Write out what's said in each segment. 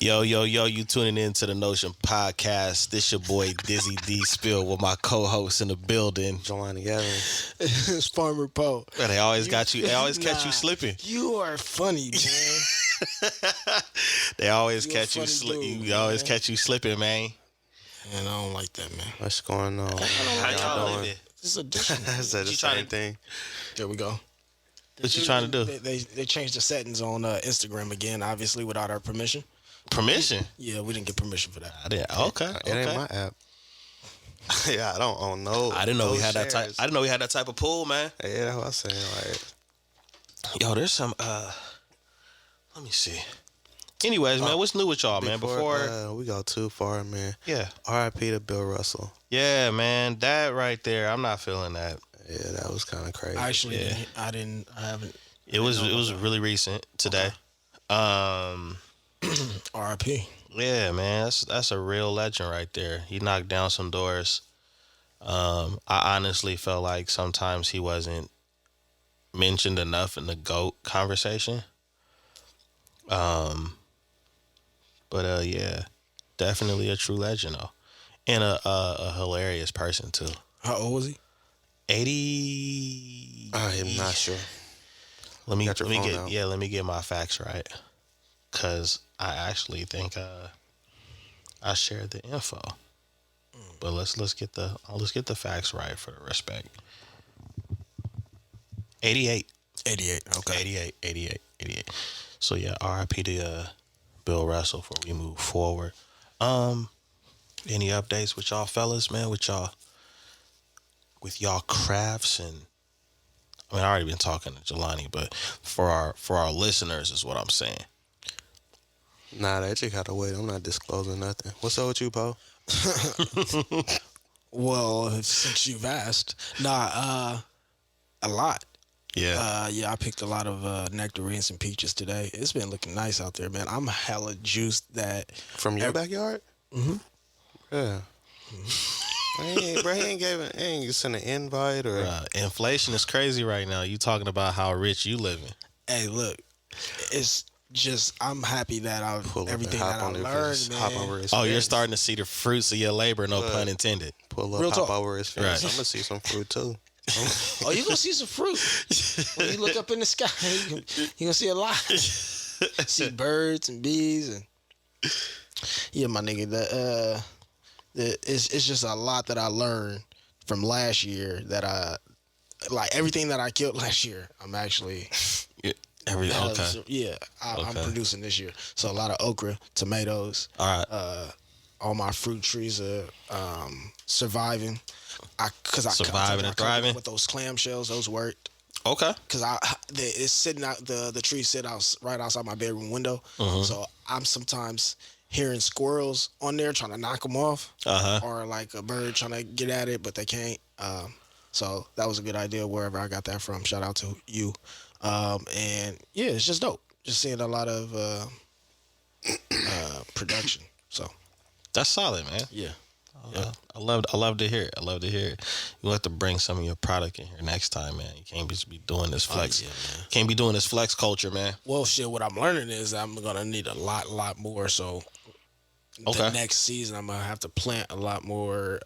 Yo, yo, yo, you tuning in to the Notion Podcast. This your boy Dizzy D Spill with my co-host in the building. Jelani Evans. It's Farmer Poe. They always got you, they always catch you slipping. You are funny, man. They always You a catch you funny dude, you always man. catch you slipping, man. And I don't like that, man. What's going on? How y'all living? This is a different. I said the You trying same to- thing. There we go. What you trying to do? They changed the settings on Instagram again, obviously without our permission. Permission? Yeah, we didn't get permission for that. I didn't. Okay, It ain't okay. my app. Yeah, I don't own no. I didn't know no we had that type. shares. I didn't know we had that type of pool, man. Yeah, that's what I'm saying. Like, Yo, there's some. Let me see. Anyways, man, what's new with y'all, man? Before, we go too far, man. yeah, R.I.P. to Bill Russell. yeah, man, that right there, I'm not feeling that. Yeah, that was kind of crazy. Actually, Yeah. I haven't. It was really recent today. RIP. Yeah, man, that's a real legend right there. He knocked down some doors. I honestly felt like sometimes he wasn't mentioned enough in the GOAT conversation. But yeah, definitely a true legend though, and a hilarious person too. How old was he? 80. I am not sure. Let me Got your phone out. let me get my facts right, cause I actually think I shared the info. But let's get the facts right for the respect. 88. 88. Okay. 88. So yeah, RIP to Bill Russell before we move forward. Any updates with y'all fellas, man? With y'all crafts and I mean I already been talking to Jelani, but for our listeners is what I'm saying. Nah, that you gotta wait. I'm not disclosing nothing. What's up with you, Poe? Well, since you've asked, a lot. Yeah. Yeah, I picked a lot of nectarines and peaches today. It's been looking nice out there, man. I'm hella juiced that. From your backyard? Mm-hmm. Yeah. He ain't sent an invite or. Inflation is crazy right now. You talking about how rich you living. Hey, look, it's just I'm happy that Pull up everything and that I hop on learned, man. hop over his Oh, face. you're starting to see the fruits of your labor, no Look. pun intended. Pull up, Real hop talk. over his face. Right. I'm gonna see some fruit too. Oh, you gonna see some fruit when you look up in the sky. You gonna see a lot. See birds and bees and yeah, my nigga. It's just a lot that I learned from last year that I like everything that I killed last year. I'm actually Okay. I'm Okay. producing this year. So a lot of okra, tomatoes. All right. All my fruit trees are surviving. Surviving and thriving? with those clamshells. Those worked. Okay. Cause it's sitting out the trees sit out right outside my bedroom window, Mm-hmm. so I'm sometimes hearing squirrels on there trying to knock them off, or like a bird trying to get at it, but they can't. So that was a good idea wherever I got that from. Shout out to you. And yeah, it's just dope. Just seeing a lot of production. So That's solid, man. yeah. I love to hear it. I love to hear it. You have to bring some of your product in here next time, man. You can't just be doing this flex. yeah, man. Can't be doing this flex culture, man. Well, shit. What I'm learning is I'm gonna need a lot more. So Okay. the next season, I'm gonna have to plant a lot more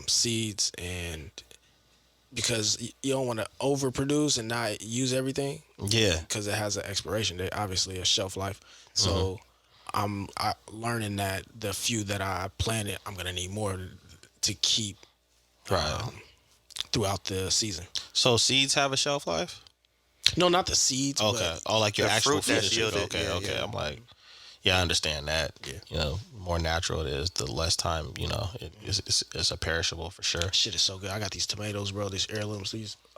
seeds, and because you don't want to overproduce and not use everything, Yeah. because it has an expiration date, obviously a shelf life. So I'm learning that the few that I planted, I'm gonna need more to keep Right. throughout the season. So seeds have a shelf life? No, not the seeds. Okay. But Oh, like your the actual fruit that's finished. yielded, Okay. yeah, Okay. yeah. I'm like, yeah, I understand that. Yeah. You know, more natural it is, the less time. You know, it's a perishable for sure. shit is so good. I got these tomatoes, bro. These heirlooms.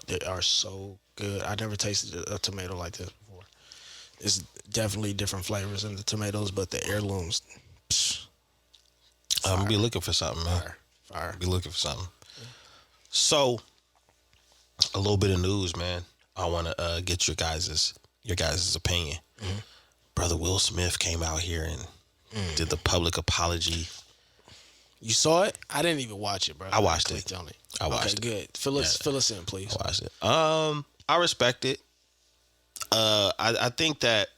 They are so good. I never tasted a tomato like this before. It's definitely different flavors in the tomatoes, but the heirlooms, psh, I'm gonna be looking for something, man. fire. Be looking for something. So, a little bit of news, man. I want to get your guys' opinion. Brother Will Smith came out here and did the public apology. You saw it? I didn't even watch it, bro. I watched clicked it. on it. I watched okay, it. good. Fill us in, please. I watched it. I respect it. I think that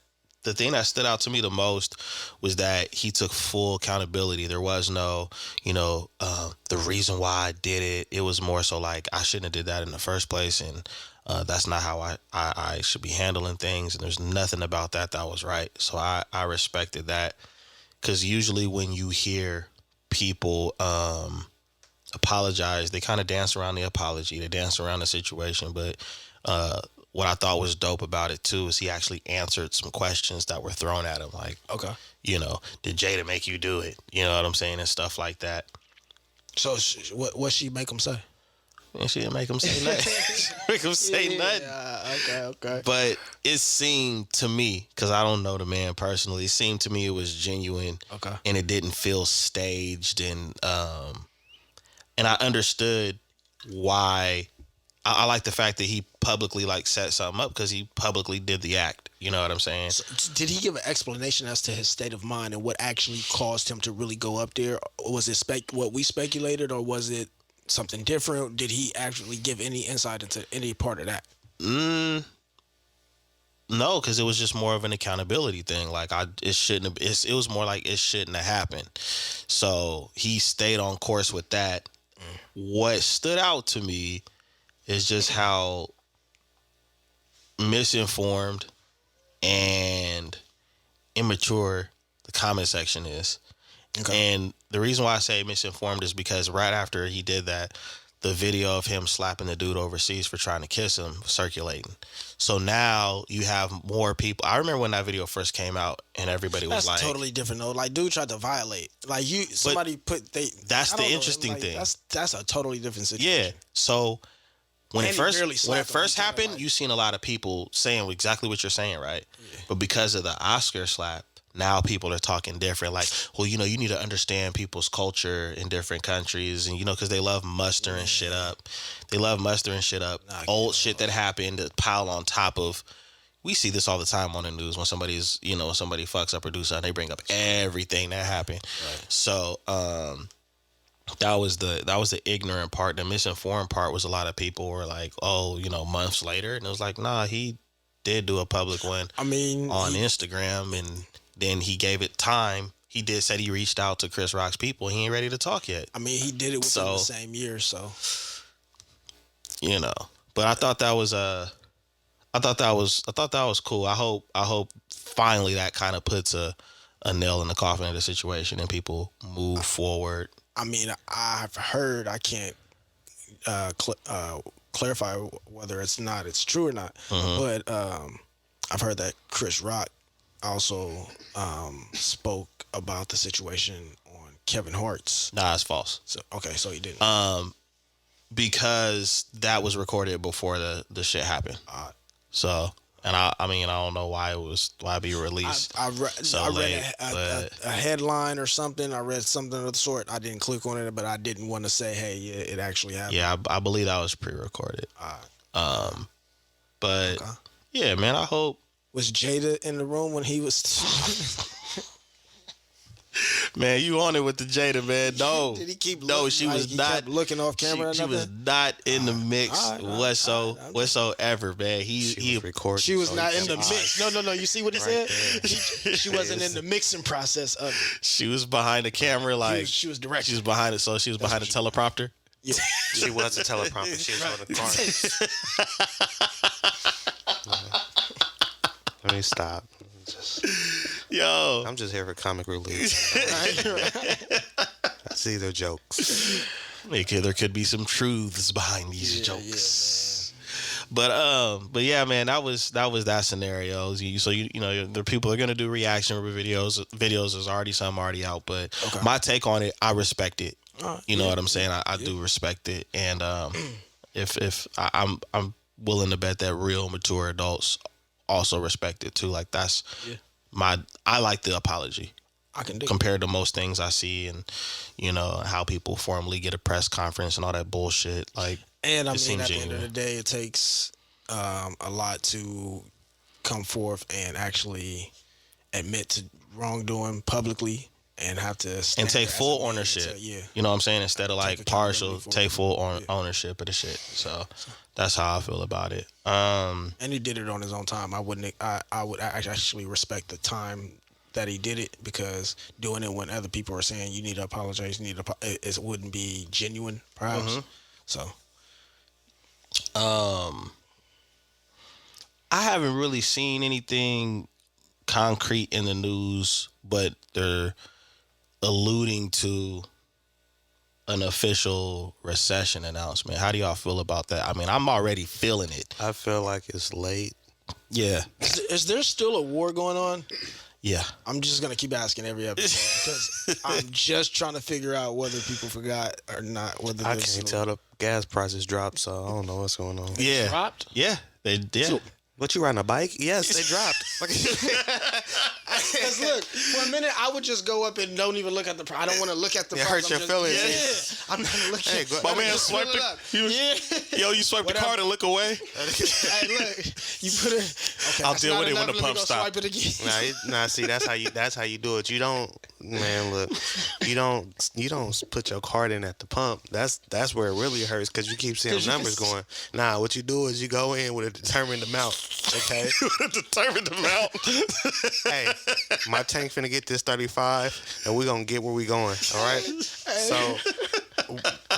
the thing that stood out to me the most was that he took full accountability. There was no, the reason why I did it. It was more so like I shouldn't have did that in the first place, and that's not how I should be handling things. And there's nothing about that was right. So I respected that, because usually when you hear people apologize, they kind of dance around the apology, they dance around the situation. But what I thought was dope about it too is he actually answered some questions that were thrown at him, like, Okay. Did Jada make you do it? You know what I'm saying, and stuff like that. So what she make him say? And she didn't make him say nothing. She didn't make him say nothing. Okay. But it seemed to me, because I don't know the man personally, it seemed to me it was genuine. Okay. And it didn't feel staged, and I understood why. I like the fact that he publicly set something up, because he publicly did the act. You know what I'm saying? So, did he give an explanation as to his state of mind and what actually caused him to really go up there? Or was it what we speculated, or was it something different? Did he actually give any insight into any part of that? No, because it was just more of an accountability thing. It shouldn't have. It was more like it shouldn't have happened. So he stayed on course with that. What stood out to me is just how misinformed and immature the comment section is. Okay. And the reason why I say misinformed is because right after he did that, the video of him slapping the dude overseas for trying to kiss him was circulating. So now you have more people. I remember when that video first came out and everybody was like... That's totally different though. Like, dude tried to violate. Like, somebody put... That's the interesting thing. That's a totally different situation. Yeah. So... When it first happened, like, you seen a lot of people saying exactly what you're saying, right? Yeah. But because of the Oscar slap, now people are talking different. Like, well, you need to understand people's culture in different countries, and because they love mustering shit up. They love mustering shit up. Old shit that happened to pile on top of. We see this all the time on the news when somebody's, when somebody fucks up or do something, they bring up everything that happened. Right. So, that was the ignorant part. The misinformed part was a lot of people were like, oh, months later. And it was like, nah, he did do a public one on Instagram, and then he gave it time. He said he reached out to Chris Rock's people. He ain't ready to talk yet. I mean, he did it within the same year, so. But I thought that was cool. I hope finally that kind of puts a nail in the coffin of the situation and people move forward. I mean, I've heard, I can't clarify whether it's true or not, but I've heard that Chris Rock also spoke about the situation on Kevin Hart's. Nah, it's false. So he didn't. Because that was recorded before the shit happened. So... And I don't know why it be released. I read a headline or something. I read something of the sort. I didn't click on it, but I didn't want to say, hey, yeah, it actually happened. Yeah, I believe that was pre-recorded. But yeah, man, I hope. Was Jada in the room when he was? Man, you on it with the Jada, man. No. Did he keep looking? No, she was not kept looking off camera. She was not in the mix whatsoever, man. He recorded. She was not in the mix. No. You see what he said? She wasn't in the mixing process of it. She was behind the camera, like she was directing. She was behind it, so she was behind the teleprompter. Yeah. She was a teleprompter. She was on the car. Let me stop. Yo, I'm just here for comic relief. I see the jokes. There could be some truths behind these jokes. Yeah. But yeah, man, that was that scenario. So the people are gonna do reaction videos. There's already some out, but my take on it, I respect it. You know what I'm saying? I do respect it, and if I'm willing to bet that real mature adults also respect it too. Like that's I like the apology. I can do compared to most things I see, and how people formally get a press conference and all that bullshit. Like, and I mean, at the end of the day, it takes a lot to come forth and actually admit to wrongdoing publicly and have to and take full ownership. Yeah, You know what I'm saying? Instead of like partial, accountability for take it. full ownership of the shit. So that's how I feel about it. And he did it on his own time. I would actually respect the time that he did it, because doing it when other people are saying you need to apologize, it wouldn't be genuine, perhaps. So I haven't really seen anything concrete in the news, but they're alluding to an official recession announcement. How do y'all feel about that? I mean, I'm already feeling it. I feel like it's late. Yeah. is there still a war going on? Yeah. I'm just gonna keep asking every episode because I'm just trying to figure out whether people forgot or not. Whether I can't tell. The gas prices dropped, so I don't know what's going on. Yeah. dropped. Yeah. They did. So, what, you riding a bike? Yes, they dropped. Because look, for a minute I would just go up and don't even look at the price. I don't want to look at the price. hurt your feelings. Yeah, I'm not looking. Hey, at go- My man swiped Yo, you swipe the card and look away. Hey, look, you put it. Okay, I'll that's deal not with it when enough. the Let me pump go stop. Swipe it again. Nah, see, that's how you do it. You don't, man. Look, you don't put your card in at the pump. That's where it really hurts, because you keep seeing numbers going. Nah, what you do is you go in with a determined amount. Okay, Determined amount. hey, my tank finna get this 35, and we gonna get where we going. All right. So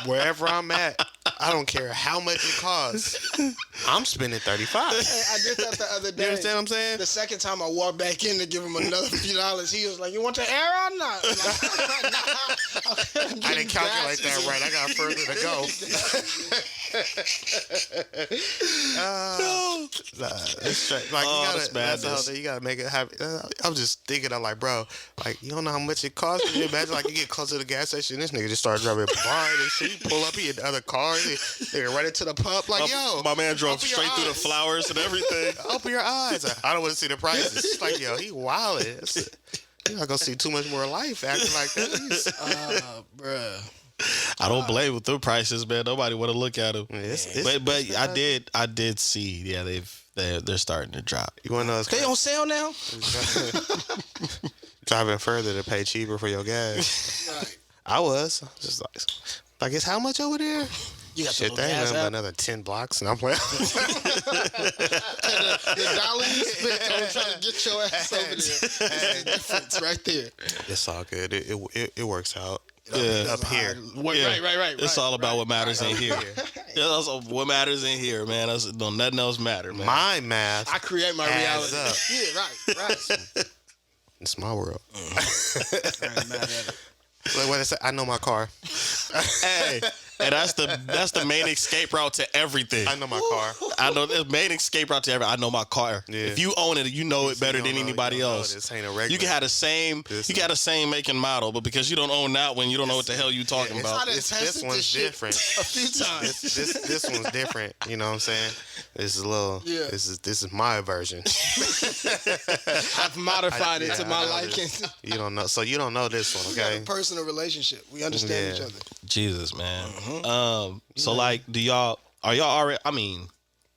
wherever I'm at, I don't care how much it costs. I'm spending 35. Hey, I did that the other day. You understand what I'm saying? The second time I walked back in to give him another few dollars, he was like, "You want the air or not?" I'm like, nah, I didn't calculate that right. I got further to go. It's straight. Like, that's the whole thing. You gotta make it happen. I'm just thinking, I'm like, bro, like, you don't know how much it costs. Can you imagine, like, you get close to the gas station, this nigga just starts driving blind and shit. You pull up, he in the other car, nigga right into the pump. Like, yo, My man drove open your straight through the eyes. flowage and everything. Open your eyes. I don't want to see the prices. It's like, yo, he wildin'. You're not gonna see too much more life acting like that. bruh. I don't blame with the prices, man. Nobody want to look at them. But I did see. Yeah, they're starting to drop. You wanna know? They on sale now? Driving further to pay cheaper for your gas. Right. I was just like it's how much over there? You got Shit, the that little ain't gas nothing but app. another 10 blocks, and I'm playing. The dollar you spent on trying to get your ass over there. That's the difference right there. It's all good. It works out. Yeah. Up here. Right. It's all about what matters in here. Yeah, that's what matters in here, man. Don't nothing else matter, man. My math. I create my Adds reality. up. Yeah, right. It's my world. I ain't mad at it. Like what I say, I know my car. Hey, and that's the main escape route to everything. I know my car. I know the main escape route to everything. I know my car. Yeah. If you own it, you know it better You don't than know- anybody you don't know else. This ain't a regular. You can have the same. This You got the same make and model, but because you don't own that one, you don't know what the hell you talking about. This tested one's this shit different. a few times. This one's different. You know what I'm saying? This is a little. Yeah. This is my version. I've modified it to my I know liking. this. You don't know. So you don't know this one, We got okay? a personal relationship. We understand each Yeah. other. Jesus, man. So like, are y'all already? I mean,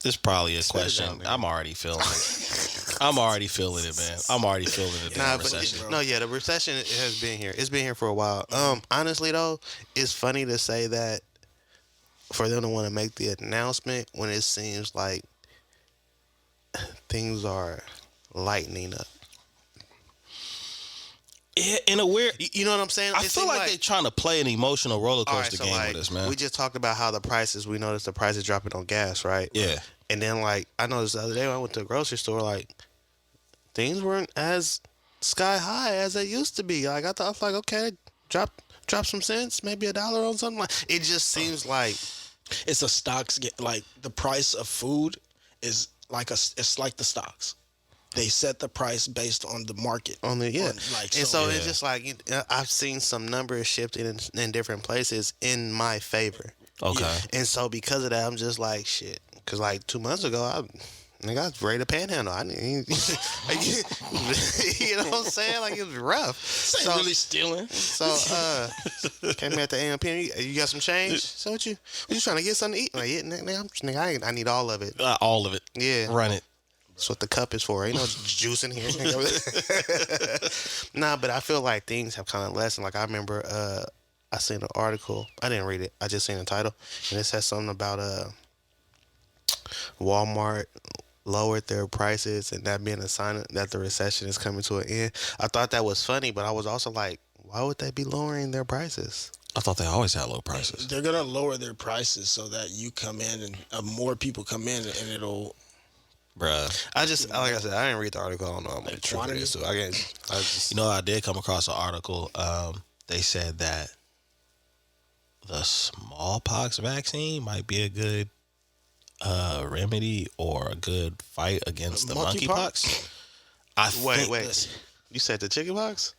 this is probably a question. down there. I'm already feeling it. I'm already feeling it, man. I'm already feeling it. Nah, the recession. the recession has been here. It's been here for a while. Honestly though, it's funny to say that for them to want to make the announcement when it seems like things are lightening up. Yeah, in a weird. You know what I'm saying? I It feel seems like they're trying to play an emotional roller all right, coaster so game like, with us, man. we just talked about how the prices. We noticed the prices dropping on gas, right? Yeah. And then like I noticed the other day when I went to the grocery store, like things weren't as sky high as they used to be. Like I thought, I was like, okay, drop some cents, maybe $1 on something. Like it just seems like It's a stocks like the price of food is like it's like the stocks. They set the price based on the market. on the Like, and so Yeah. it's just like I've seen some numbers shifting in different places in my favor. Okay. And so because of that, I'm just like shit. Because like 2 months ago, I was ready to panhandle. I need, you know what I'm saying? Like it was rough. This ain't really stealing. So came at the AMP. You got some change? So what you trying to get something to eat? Like yeah, nigga, I need all of it. All of it. Yeah. Run it. That's what the cup is for. Ain't no juice in here. Nah, but I feel like things have kind of lessened. Like I remember, I seen an article. I didn't read it. I just seen the title, and it said something about Walmart lowered their prices, and that being a sign that the recession is coming to an end. I thought that was funny, but I was also like, why would they be lowering their prices? I thought they always had low prices. They're gonna lower their prices so that you come in and more people come in, and it'll. Bruh. I just, like I said, I didn't read the article. I don't know how much truth it is. So I just, You know, I did come across an article. They said that the smallpox vaccine might be a good remedy or a good fight against the monkeypox. Wait. You said the chickenpox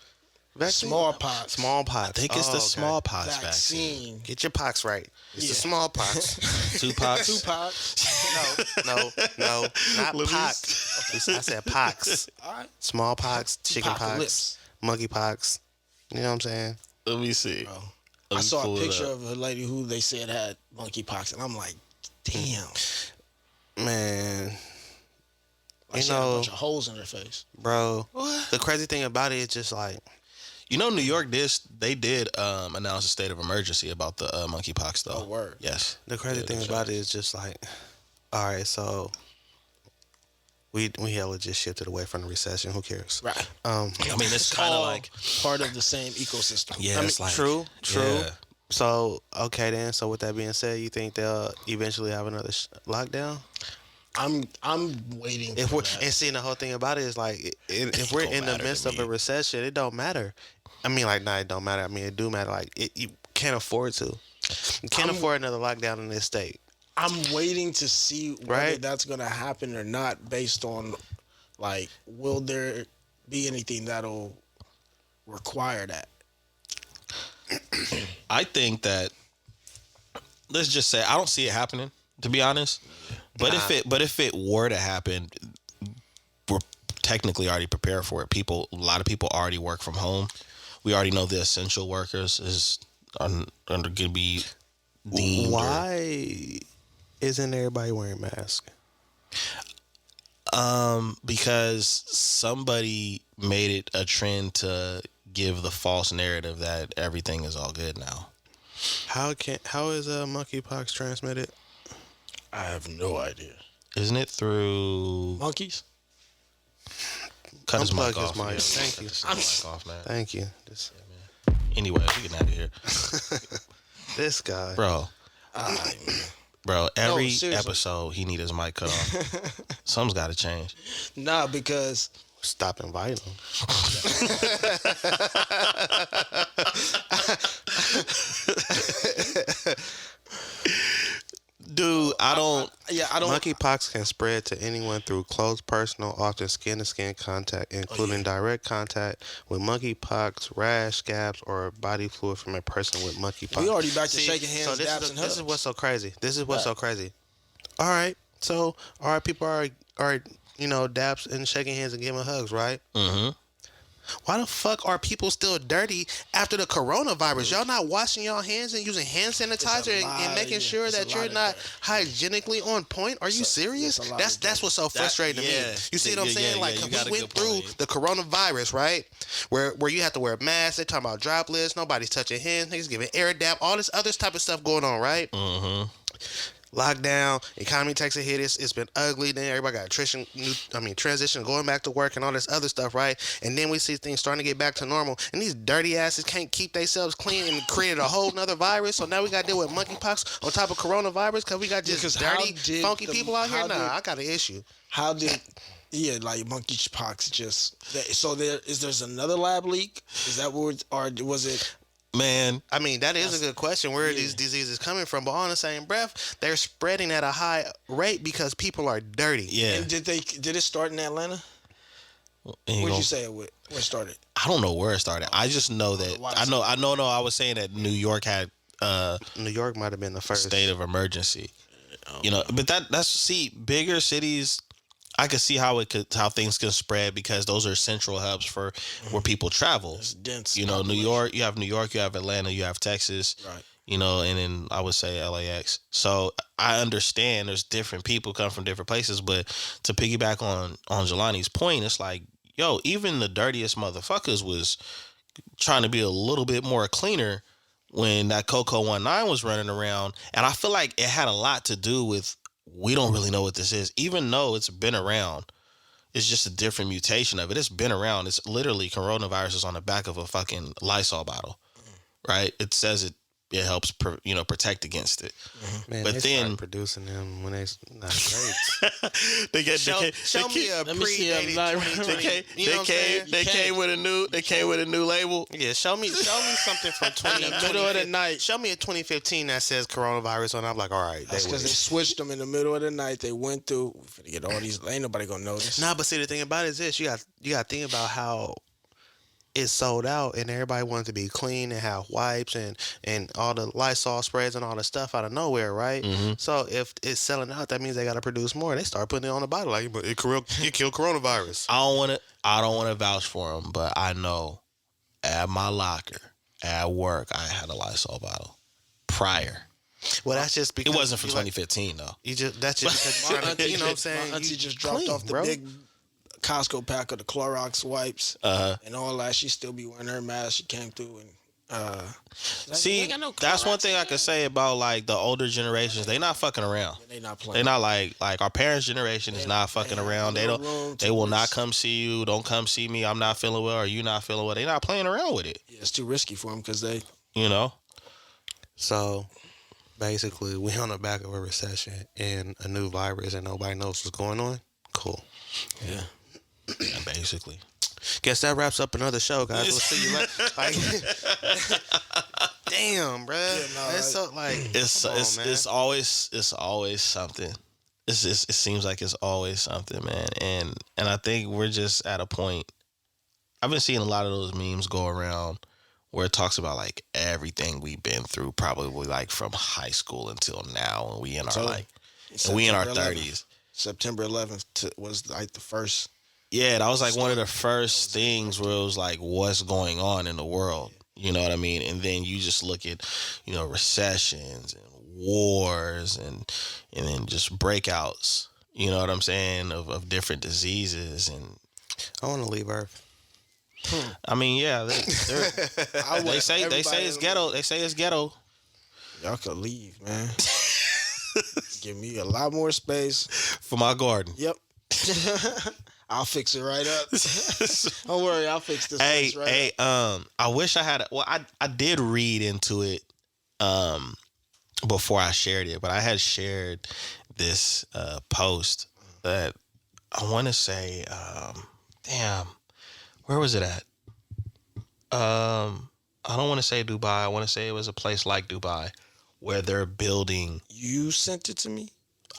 vaccine? Smallpox. Smallpox. I think it's the smallpox vaccine. Get your pox right. It's the smallpox. Tupac. No, not pox. I said pox. All right. Smallpox, chickenpox, monkeypox. You know what I'm saying? Let me see. I saw a picture of a lady who they said had monkeypox, and I'm like, damn. Man. Like she had a bunch of holes in her face. Bro, the crazy thing about it is just like, you know, New York did announce a state of emergency about the monkeypox, though. Oh, word. Yes. the crazy thing about it is just like, all right, so we hella just shifted away from the recession. Who cares? Right. I mean, it's kind of like part of the same ecosystem. Yeah, I mean, it's like, true. Yeah. So, okay then. So with that being said, you think they'll eventually have another lockdown? I'm waiting If for we're that. and seeing the whole thing about it is like, if we're don't in the matter midst to of a me. recession, it don't matter. I mean, like, nah, it don't matter. I mean, it do matter. Like, you can't afford to. You can't afford another lockdown in this state. I'm waiting to see whether Right? that's going to happen or not based on, like, will there be anything that'll require that? I think that, let's just say, I don't see it happening, to be honest. But if it were to happen, we're technically already prepared for it. A lot of people already work from home. We already know the essential workers are going to be deemed. Why isn't everybody wearing masks? Because somebody made it a trend to give the false narrative that everything is all good now. How is monkeypox transmitted? I have no idea. Isn't it through Monkeys? cut his mic Unplug his off? mic. Yeah, Thank cut you. his mic off, man. Thank you. Anyway, we getting out of here, This guy. bro. Every seriously. episode he need his mic cut off. Something's got to change. Nah, because Stop inviting him. Dude, I don't. Monkeypox can spread to anyone through close personal, often skin-to-skin contact, including direct contact with monkeypox, rash, scabs, or body fluid from a person with monkeypox. we already back to shaking hands, So dabs, and hugs. this is what's so crazy. All right, so people are dabs and shaking hands and giving hugs, right? Mm-hmm. Why the fuck are people still dirty after the coronavirus? Y'all not washing y'all hands and using hand sanitizer and making sure that you're not hygienically on point? Are you serious? That's what's so frustrating to me. You see what I'm saying? Like, you we got a went good through point. the coronavirus, right? Where you have to wear a mask. They're talking about droplets. Nobody's touching hands. Niggas giving air dap. All this other type of stuff going on, right? Mm-hmm. Lockdown, economy takes a hit. It's been ugly. Then everybody got transition, going back to work and all this other stuff, right? And then we see things starting to get back to normal. And these dirty asses can't keep themselves clean and created a whole nother virus. So now we got to deal with monkeypox on top of coronavirus because we got just dirty, funky people out here. Nah, I got an issue. How did like monkeypox just? So there's another lab leak? Is that what, or was it? Man, I mean, that is a good question. Where are these diseases coming from? But on the same breath, they're spreading at a high rate because people are dirty. yeah. And did it start in Atlanta? Where'd you say it where it started? I don't know where it started. I just know that I was saying that New York had New York might have been the first state of emergency. But that's bigger cities. I could see how things can spread because those are central hubs for where people travel. It's dense. New York, you have Atlanta, you have Texas. Right. you know, and then I would say LAX. So I understand there's different people come from different places, but to piggyback on Jelani's point, it's like, yo, even the dirtiest motherfuckers was trying to be a little bit more cleaner when that Coco 19 was running around. And I feel like it had a lot to do with, we don't really know what this is, even though it's been around. It's just a different mutation of it. It's been around. It's literally coronavirus is on the back of a fucking Lysol bottle, right? It says it helps protect against it. Man, but they then start producing them when they not great. show me a pre-dated 2020. They came with a new label. Yeah, show me something from 20 middle of the night. Show me a 2015 that says coronavirus on it. I'm like, all right. That's because they switched them in the middle of the night. They went through. We finna get all these. Ain't nobody gonna notice. Nah, but see, the thing about it is this: you got to think about how it sold out, and everybody wanted to be clean and have wipes and all the Lysol sprays and all the stuff out of nowhere, right? Mm-hmm. So if it's selling out, that means they got to produce more. They start putting it on the bottle like it killed coronavirus. I don't want to vouch for them, but I know at my locker at work I had a Lysol bottle prior. Well, that's just because it wasn't from 2015 though. That's just because you're trying to, you know what I'm saying? My auntie just dropped off the big Costco pack of the Clorox wipes and all that. She still be wearing her mask. She came through and see, that's one thing I could say about like the older generations. They not fucking around. They not playing. They not like our parents' generation is not fucking around. They will not come see you. Don't come see me. I'm not feeling well, or you not feeling well. They not playing around with it. Yeah, it's too risky for them because they, you know. So basically, we on the back of a recession and a new virus, and nobody knows what's going on. Cool. Yeah. Yeah, basically. Guess that wraps up another show, guys. We'll see you later. Damn, bro. Yeah, it's so like it's always something. It seems like it's always something, man. And I think we're just at a point. I've been seeing a lot of those memes go around where it talks about like everything we've been through, probably like from high school until now, and we in our 30s. September 11th was like the first. Yeah, that was like one of the first things where it was like, what's going on in the world? You know what I mean? And then you just look at, recessions and wars and then just breakouts, you know what I'm saying, of different diseases. And I want to leave Earth. I mean, yeah, they say it's ghetto. They say it's ghetto. Y'all could leave, man. Give me a lot more space for my garden. Yep. I'll fix it right up. Don't worry, I'll fix this. I wish I had. I did read into it before I shared it, but I had shared this post that I want to say. Damn, where was it at? I don't want to say Dubai. I want to say it was a place like Dubai where they're building. You sent it to me?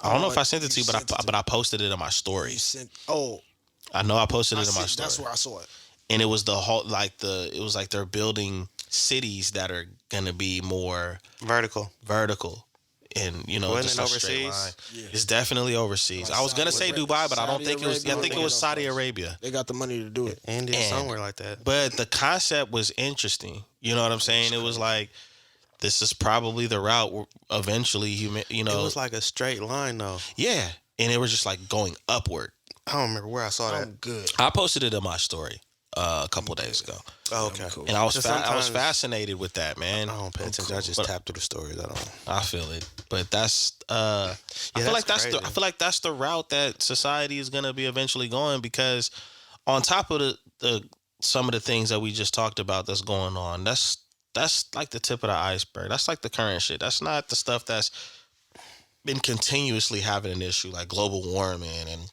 I don't know if I sent it to you, but I posted it on my stories. I know I posted it in my story. That's where I saw it. And it was it was like they're building cities that are gonna be more vertical. And just a straight line. Yeah. It's definitely overseas. I was gonna say Dubai, but I don't think it was. I think it was Saudi Arabia. They got the money to do it. India, somewhere like that. But the concept was interesting. You know what I'm saying? It was like, this is probably the route where eventually It was like a straight line though. Yeah, and it was just like going upward. I don't remember where I saw that. Good. I posted it in my story a couple of days ago. Oh, okay. Cool. And I was fascinated with that, man. I don't pay attention. Cool. I just tap through the stories. I feel it, but that's. I feel like that's the route that society is gonna be eventually going, because on top of the some of the things that we just talked about that's going on, that's like the tip of the iceberg. That's like the current shit. That's not the stuff that's been continuously having an issue, like global warming and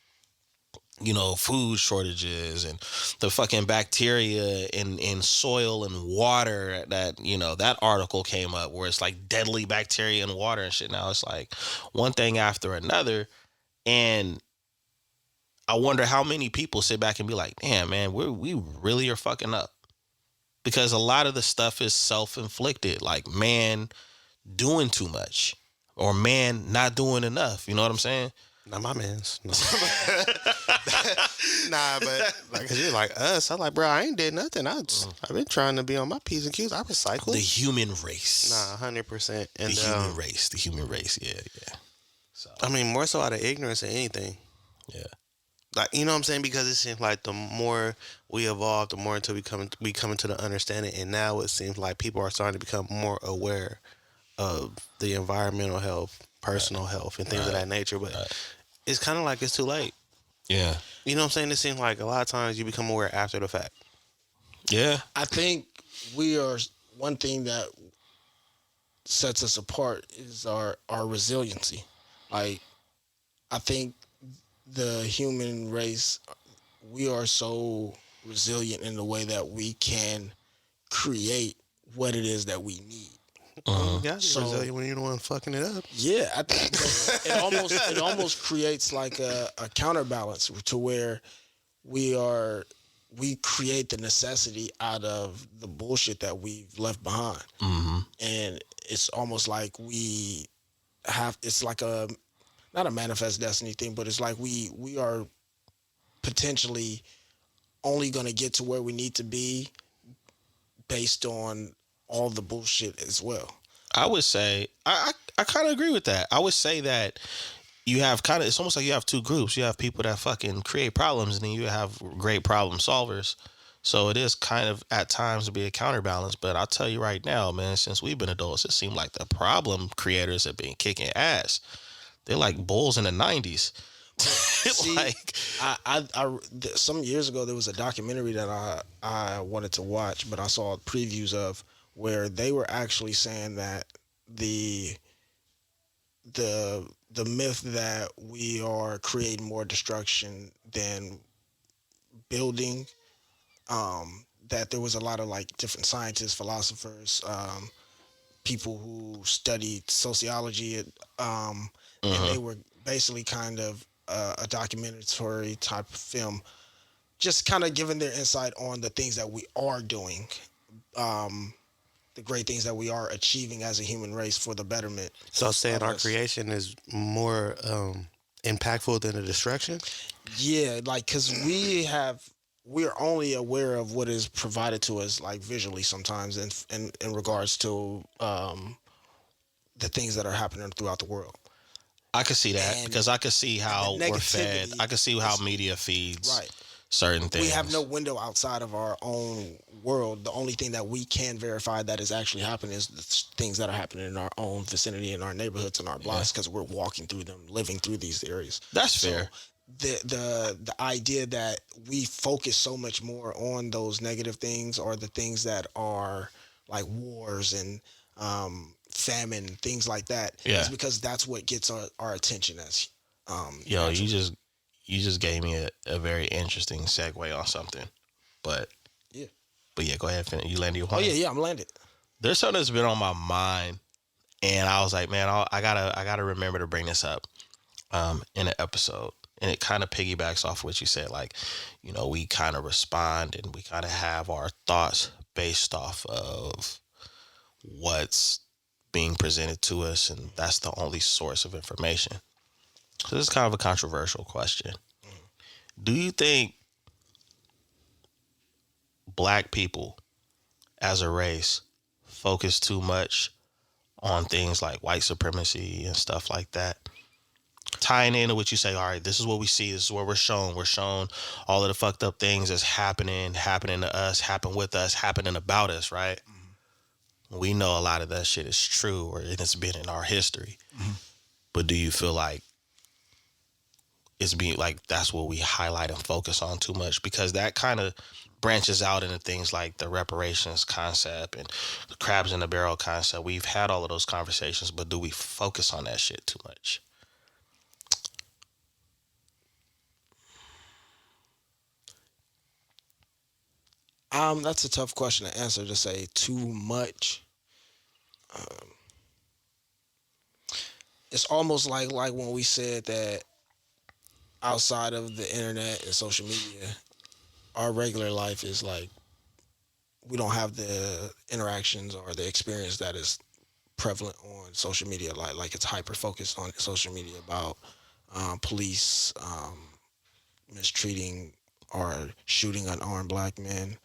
food shortages and the fucking bacteria in soil and water that, that article came up where it's like deadly bacteria in water and shit. Now it's like one thing after another. And I wonder how many people sit back and be like, damn, man, we really are fucking up. Because a lot of the stuff is self-inflicted, like man doing too much or man not doing enough. You know what I'm saying? Not my man's. No. Nah, but like, cause you're like us. I'm like, bro, I ain't did nothing. I've been trying to be on my P's and Q's. I recycle. The human race. Nah, 100%. And the human race. The human race. Yeah. So I mean, more so out of ignorance than anything. Yeah. Like, you know what I'm saying? Because it seems like the more we evolve, the more until we come into the understanding. And now it seems like people are starting to become more aware of the environmental health, personal health, and things of that nature. But it's kind of like it's too late. Yeah. You know what I'm saying? It seems like a lot of times you become aware after the fact. Yeah. I think we are, one thing that sets us apart is our resiliency. Like, I think the human race, we are so resilient in the way that we can create what it is that we need. Yeah, so, resilient when you're the one fucking it up. Yeah, I think it almost creates like a counterbalance to where we create the necessity out of the bullshit that we've left behind. And it's almost like it's like not a manifest destiny thing, but it's like we are potentially only going to get to where we need to be based on all the bullshit as well. I would say I kind of agree with that. I would say that you have it's almost like you have two groups. You have people that fucking create problems, and then you have great problem solvers. So it is kind of at times to be a counterbalance. But I'll tell you right now, man, since we've been adults, it seems like the problem creators have been kicking ass. They're like bulls in the 90s. See, like some years ago, there was a documentary that I wanted to watch, but I saw previews of where they were actually saying that the myth that we are creating more destruction than building, that there was a lot of like different scientists, philosophers, people who studied sociology, and they were basically kind of a documentary type of film, just kind of giving their insight on the things that we are doing, the great things that we are achieving as a human race for the betterment. So saying our creation is more impactful than the destruction? Yeah, like, because we're only aware of what is provided to us, like visually sometimes, in regards to the things that are happening throughout the world. I could see that, because I could see how we're fed. I could see how media feeds certain things. We have no window outside of our own world. The only thing that we can verify that is actually happening is the things that are happening in our own vicinity, in our neighborhoods, and our blocks, because we're walking through them, living through these areas. That's fair. The idea that we focus so much more on those negative things, or the things that are like wars and famine, things like that, is because that's what gets our attention as yo, you just gave me a very interesting segue on something. But yeah, go ahead, finish. You landed your point? Oh yeah, I'm landed. There's something that's been on my mind, and I was like, man, I gotta remember to bring this up in an episode. And it kind of piggybacks off what you said. Like, you know, we kind of respond and we kind of have our thoughts based off of what's being presented to us, and that's the only source of information. So this is kind of a controversial question. Do you think black people as a race focus too much on things like white supremacy and stuff like that? Tying into what you say, all right, this is what we see, this is what we're shown. We're shown all of the fucked up things that's happening to us, happen with us, happening about us, right? We know a lot of that shit is true, or it's been in our history. But do you feel like it's being like that's what we highlight and focus on too much? Because that kind of branches out into things like the reparations concept and the crabs in the barrel concept. We've had all of those conversations, but do we focus on that shit too much? That's a tough question to answer, to say too much. It's almost like when we said that outside of the internet and social media, our regular life is like, we don't have the interactions or the experience that is prevalent on social media. Like it's hyper focused on social media about police mistreating or shooting unarmed black men,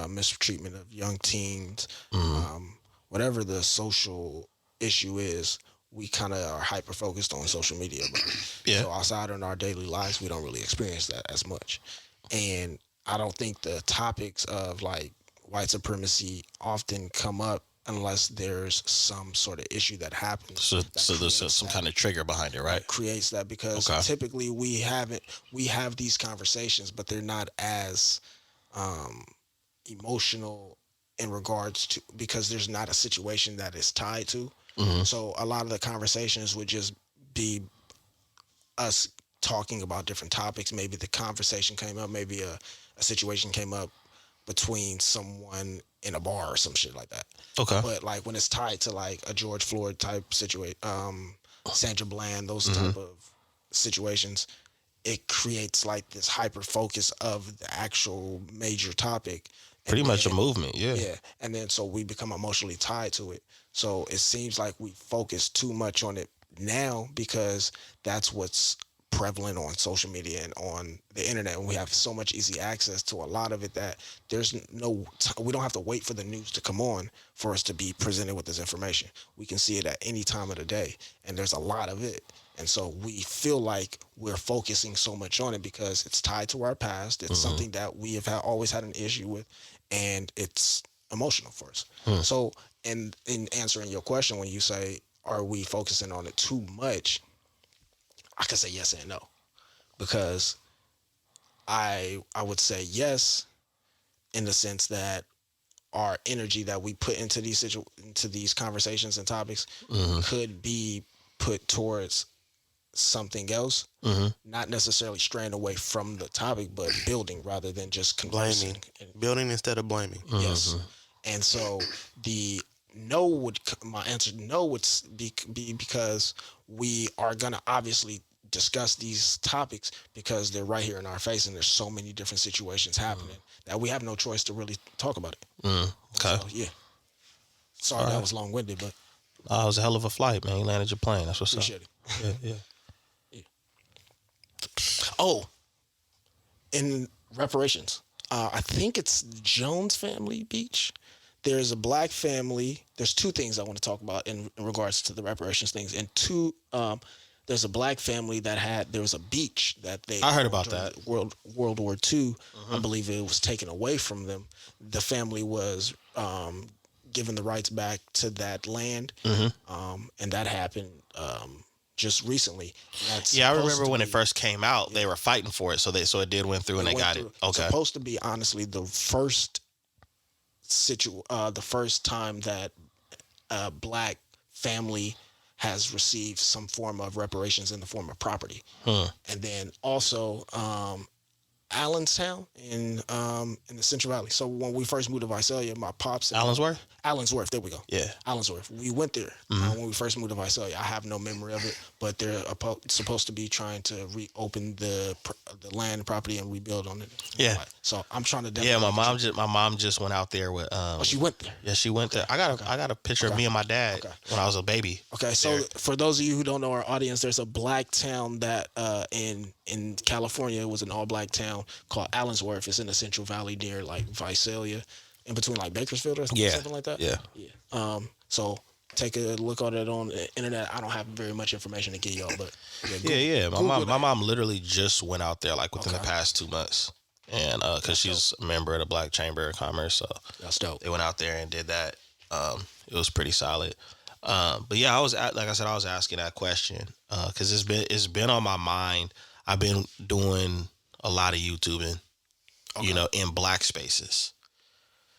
mistreatment of young teens, whatever the social issue is, we kind of are hyper focused on social media about it. Yeah. So outside in our daily lives, we don't really experience that as much. And I don't think the topics of like white supremacy often come up unless there's some sort of issue that happens. So there's some kind of trigger behind it, right? Creates that because typically we have these conversations, but they're not as emotional in regards to, because there's not a situation that is tied to. So a lot of the conversations would just be us talking about different topics. Maybe the conversation came up, maybe a situation came up between someone in a bar or some shit like that. Okay. But like when it's tied to like a George Floyd type situation, Sandra Bland, those type of situations, it creates like this hyper focus of the actual major topic. Pretty much a movement, yeah. Yeah. And then so we become emotionally tied to it. So it seems like we focus too much on it now because that's what's prevalent on social media and on the internet, and we have so much easy access to a lot of it that there's we don't have to wait for the news to come on for us to be presented with this information. We can see it at any time of the day, and there's a lot of it. And so we feel like we're focusing so much on it because it's tied to our past. It's something that we have always had an issue with, and it's emotional for us. So in answering your question, when you say, are we focusing on it too much? I could say yes and no, because I would say yes in the sense that our energy that we put into these conversations and topics could be put towards something else, not necessarily straying away from the topic, but building rather than just blaming, building instead of blaming. Yes, and so my answer no would be because we are gonna obviously discuss these topics because they're right here in our face, and there's so many different situations happening that we have no choice to really talk about it. Okay. So, yeah. Sorry that was long-winded, but it was a hell of a flight, man. You landed your plane. That's what's appreciate up. it. Yeah. Oh, in reparations, I think it's Jones Family Beach. There's a black family. There's two things I want to talk about in regards to the reparations things. And there's a black family there was a beach that I heard about that. World War II. I believe it was taken away from them. The family was given the rights back to that land. And that happened just recently. I remember when it first came out, they were fighting for it. So it did went through and they got it. Okay. It's supposed to be honestly the first time that a black family has received some form of reparations in the form of property. And then also Allenstown in the Central Valley. So when we first moved to Visalia, my pops Allensworth, there we go. Yeah. Allensworth. We went there when we first moved to Visalia. I have no memory of it, but they're supposed to be trying to reopen the land and property and rebuild on it. Yeah. So I'm trying to. Yeah, my mom just went out there with. She went there. Yeah, she went there. I got a picture of me and my dad when I was a baby. Okay, so for those of you who don't know our audience, there's a black town that in California, it was an all black town called Allensworth. It's in the Central Valley near like Visalia, in between like Bakersfield or something like that. Yeah. So take a look at it on the internet. I don't have very much information to give y'all, but My mom literally just went out there like within the past 2 months, and because she's a member of the Black Chamber of Commerce, so that's dope. They went out there and did that. It was pretty solid. But yeah, I was asking that question because it's been on my mind. I've been doing a lot of YouTubing, in black spaces.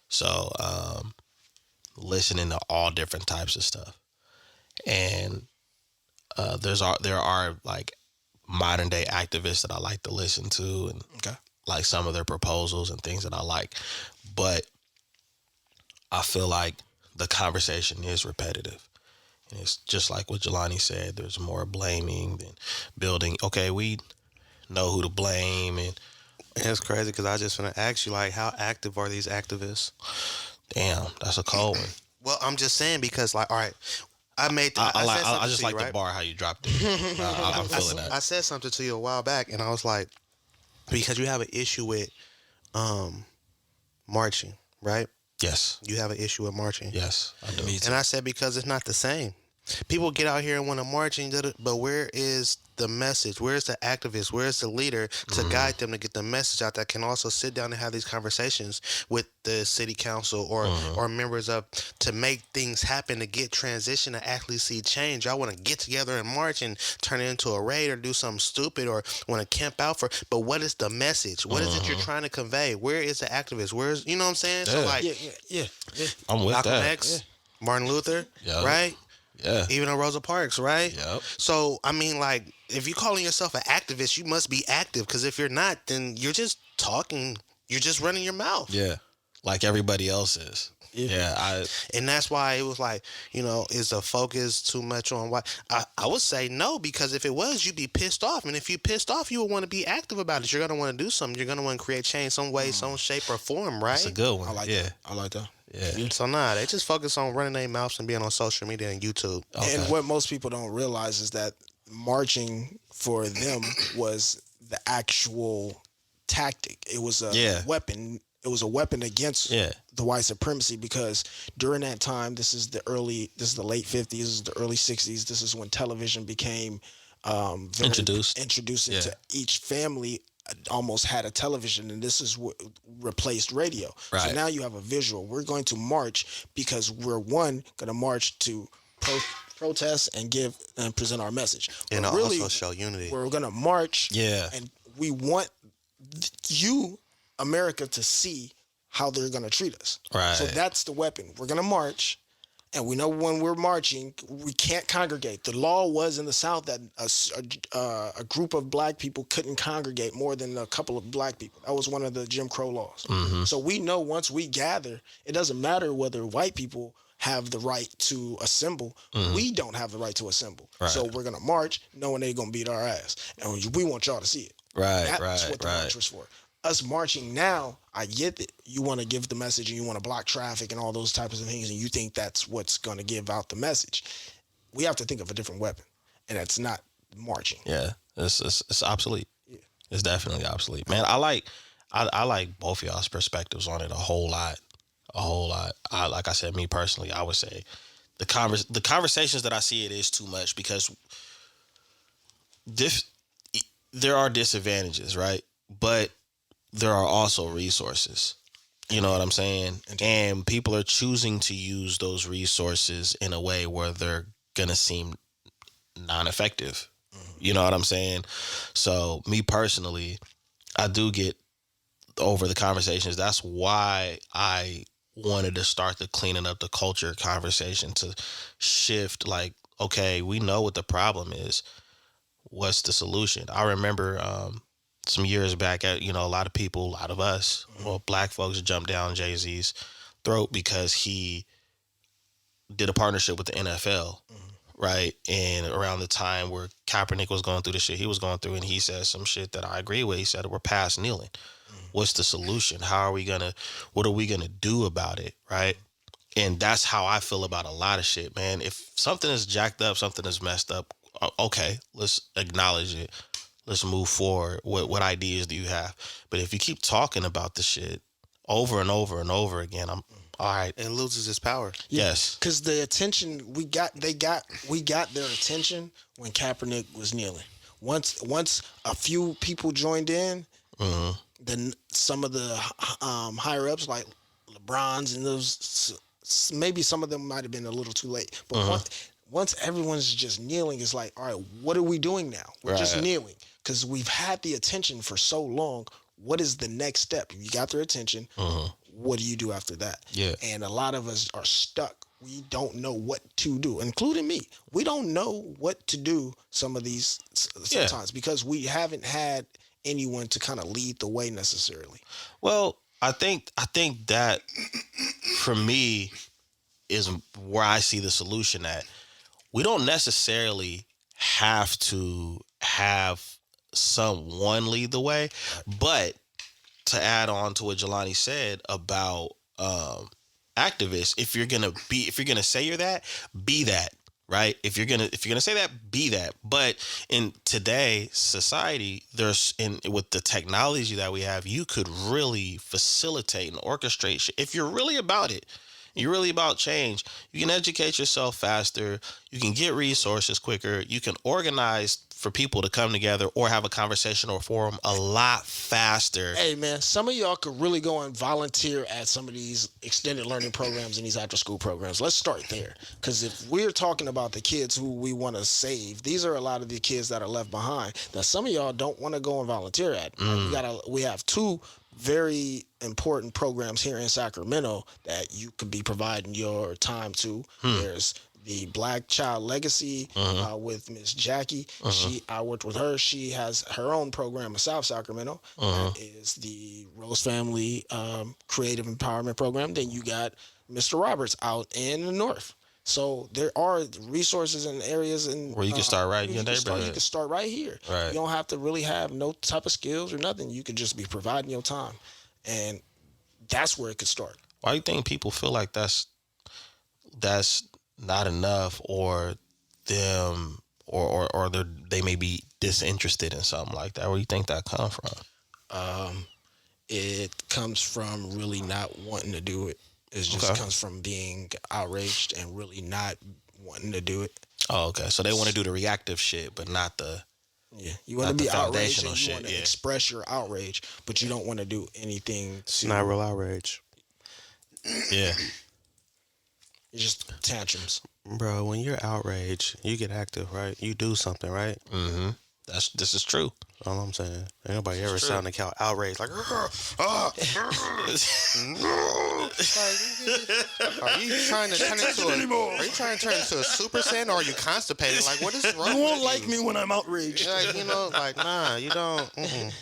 So, listening to all different types of stuff, and there are like modern day activists that I like to listen to, and like some of their proposals and things that I like, but I feel like the conversation is repetitive, and it's just like what Jelani said. There's more blaming than building. Okay, we know who to blame, and it's crazy because I just want to ask you, like, how active are these activists? Damn, that's a cold one. Well, I'm just saying because, like, all right, I just like the bar how you dropped it. I'm feeling that. I said something to you a while back, and I was like, because you have an issue with marching, right? Yes. You have an issue with marching. Yes, I do. And I said because it's not the same. People get out here and want to march, but where is the message? Where's the activist? Where's the leader to guide them to get the message out that can also sit down and have these conversations with the city council or members of to make things happen, to get transition, to actually see change? Y'all want to get together and march and turn it into a raid or do something stupid or want to camp out for, but what is the message? What is it you're trying to convey? Where is the activist? Where's, you know what I'm saying? So like, yeah. I'm with Malcolm that. X, Martin Luther, right? Yeah. Even on Rosa Parks, right? Yep. So, I mean, like, if you're calling yourself an activist, you must be active. Because if you're not, then you're just talking. You're just running your mouth. Yeah. Like everybody else is. Yeah. And that's why it was like, is the focus too much on what? I would say no, because if it was, you'd be pissed off. And if you pissed off, you would want to be active about it. You're going to want to do something. You're going to want to create change some way, some shape or form, right? That's a good one. I like that. Yeah. So, they just focus on running their mouths and being on social media and YouTube. Okay. And what most people don't realize is that marching for them was the actual tactic. It was a weapon. It was a weapon against the white supremacy, because during that time, this is the late 50s, this is the early 60s. This is when television became introduced into each family. Almost had a television, and this is what replaced radio. Right. So now you have a visual. We're going to march because we're going to march to protest and give and present our message. And but really, also show unity. We're going to march. Yeah. And we want you, America, to see how they're going to treat us. Right. So that's the weapon. We're going to march. And we know when we're marching, we can't congregate. The law was in the South that a group of black people couldn't congregate more than a couple of black people. That was one of the Jim Crow laws. Mm-hmm. So we know once we gather, it doesn't matter whether white people have the right to assemble. We don't have the right to assemble. Right. So we're going to march knowing they're going to beat our ass. And we want y'all to see it. Right, That's what the march was for. Us marching now, I get that you want to give the message and you want to block traffic and all those types of things, and you think that's what's going to give out the message. We have to think of a different weapon, and that's not marching. Yeah, it's obsolete. Yeah. It's definitely obsolete, man. I like both of y'all's perspectives on it a whole lot. Like I said, me personally, I would say the conversations that I see, it is too much, because there are disadvantages, right? But there are also resources. You know what I'm saying? And people are choosing to use those resources in a way where they're going to seem non-effective. You know what I'm saying? So me personally, I do get over the conversations. That's why I wanted to start the cleaning up the culture conversation, to shift like, okay, we know what the problem is. What's the solution? I remember some years back, a lot of us, black folks jumped down Jay-Z's throat because he did a partnership with the NFL, right? And around the time where Kaepernick was going through the shit he was going through, and he said some shit that I agree with. He said, we're past kneeling. What's the solution? What are we gonna do about it, right? And that's how I feel about a lot of shit, man. If something is jacked up, something is messed up, okay, let's acknowledge it. Let's move forward. What ideas do you have? But if you keep talking about the shit over and over and over again, I'm all right. It loses its power. Yes, because the attention we got their attention when Kaepernick was kneeling. Once a few people joined in, then some of the higher ups like LeBron's and those, maybe some of them might have been a little too late, but once everyone's just kneeling, it's like, all right, what are we doing now? We're just kneeling because we've had the attention for so long. What is the next step? You got their attention. What do you do after that? Yeah. And a lot of us are stuck. We don't know what to do, including me. We don't know what to do some of these sometimes because we haven't had anyone to kind of lead the way necessarily. Well, I think that for me is where I see the solution at. We don't necessarily have to have someone lead the way, but to add on to what Jelani said about activists, if you're gonna say you're that, be that. right? If you're gonna say that, be that. But in today's society, with the technology that we have, you could really facilitate and orchestrate shit. If you're really about it, you're really about change. You can educate yourself faster. You can get resources quicker. You can organize for people to come together or have a conversation or forum a lot faster. Hey man, some of y'all could really go and volunteer at some of these extended learning programs and these after school programs. Let's start there. Because if we're talking about the kids who we want to save, these are a lot of the kids that are left behind that some of y'all don't want to go and volunteer at. We have two very important programs here in Sacramento that you could be providing your time to. There's the Black Child Legacy with Miss Jackie. I worked with her. She has her own program in South Sacramento. That is the Rose Family Creative Empowerment Program. Then you got Mr. Roberts out in the North. So there are resources and areas where you can start right in your neighborhood. You can start right here. Right. You don't have to really have no type of skills or nothing. You could just be providing your time. And that's where it could start. Why do you think people feel like that's not enough, or them, or they may be disinterested in something like that? Where do you think that comes from? It comes from really not wanting to do it. It just comes from being outraged and really not wanting to do it. Oh, okay. So they want to do the reactive shit, but not the... Yeah, you want to be outraged and you want to express your outrage, but you don't want to do anything. It's not real outrage. Yeah. It's just tantrums. Bro, when you're outraged, you get active, right? You do something, right? Mm-hmm. This is true. All I'm saying. Ain't nobody ever sound like outraged, like, are you trying to turn into a Super Saiyan, or are you constipated? Like, what is wrong? You won't like me when I'm outraged. Like, nah, you don't.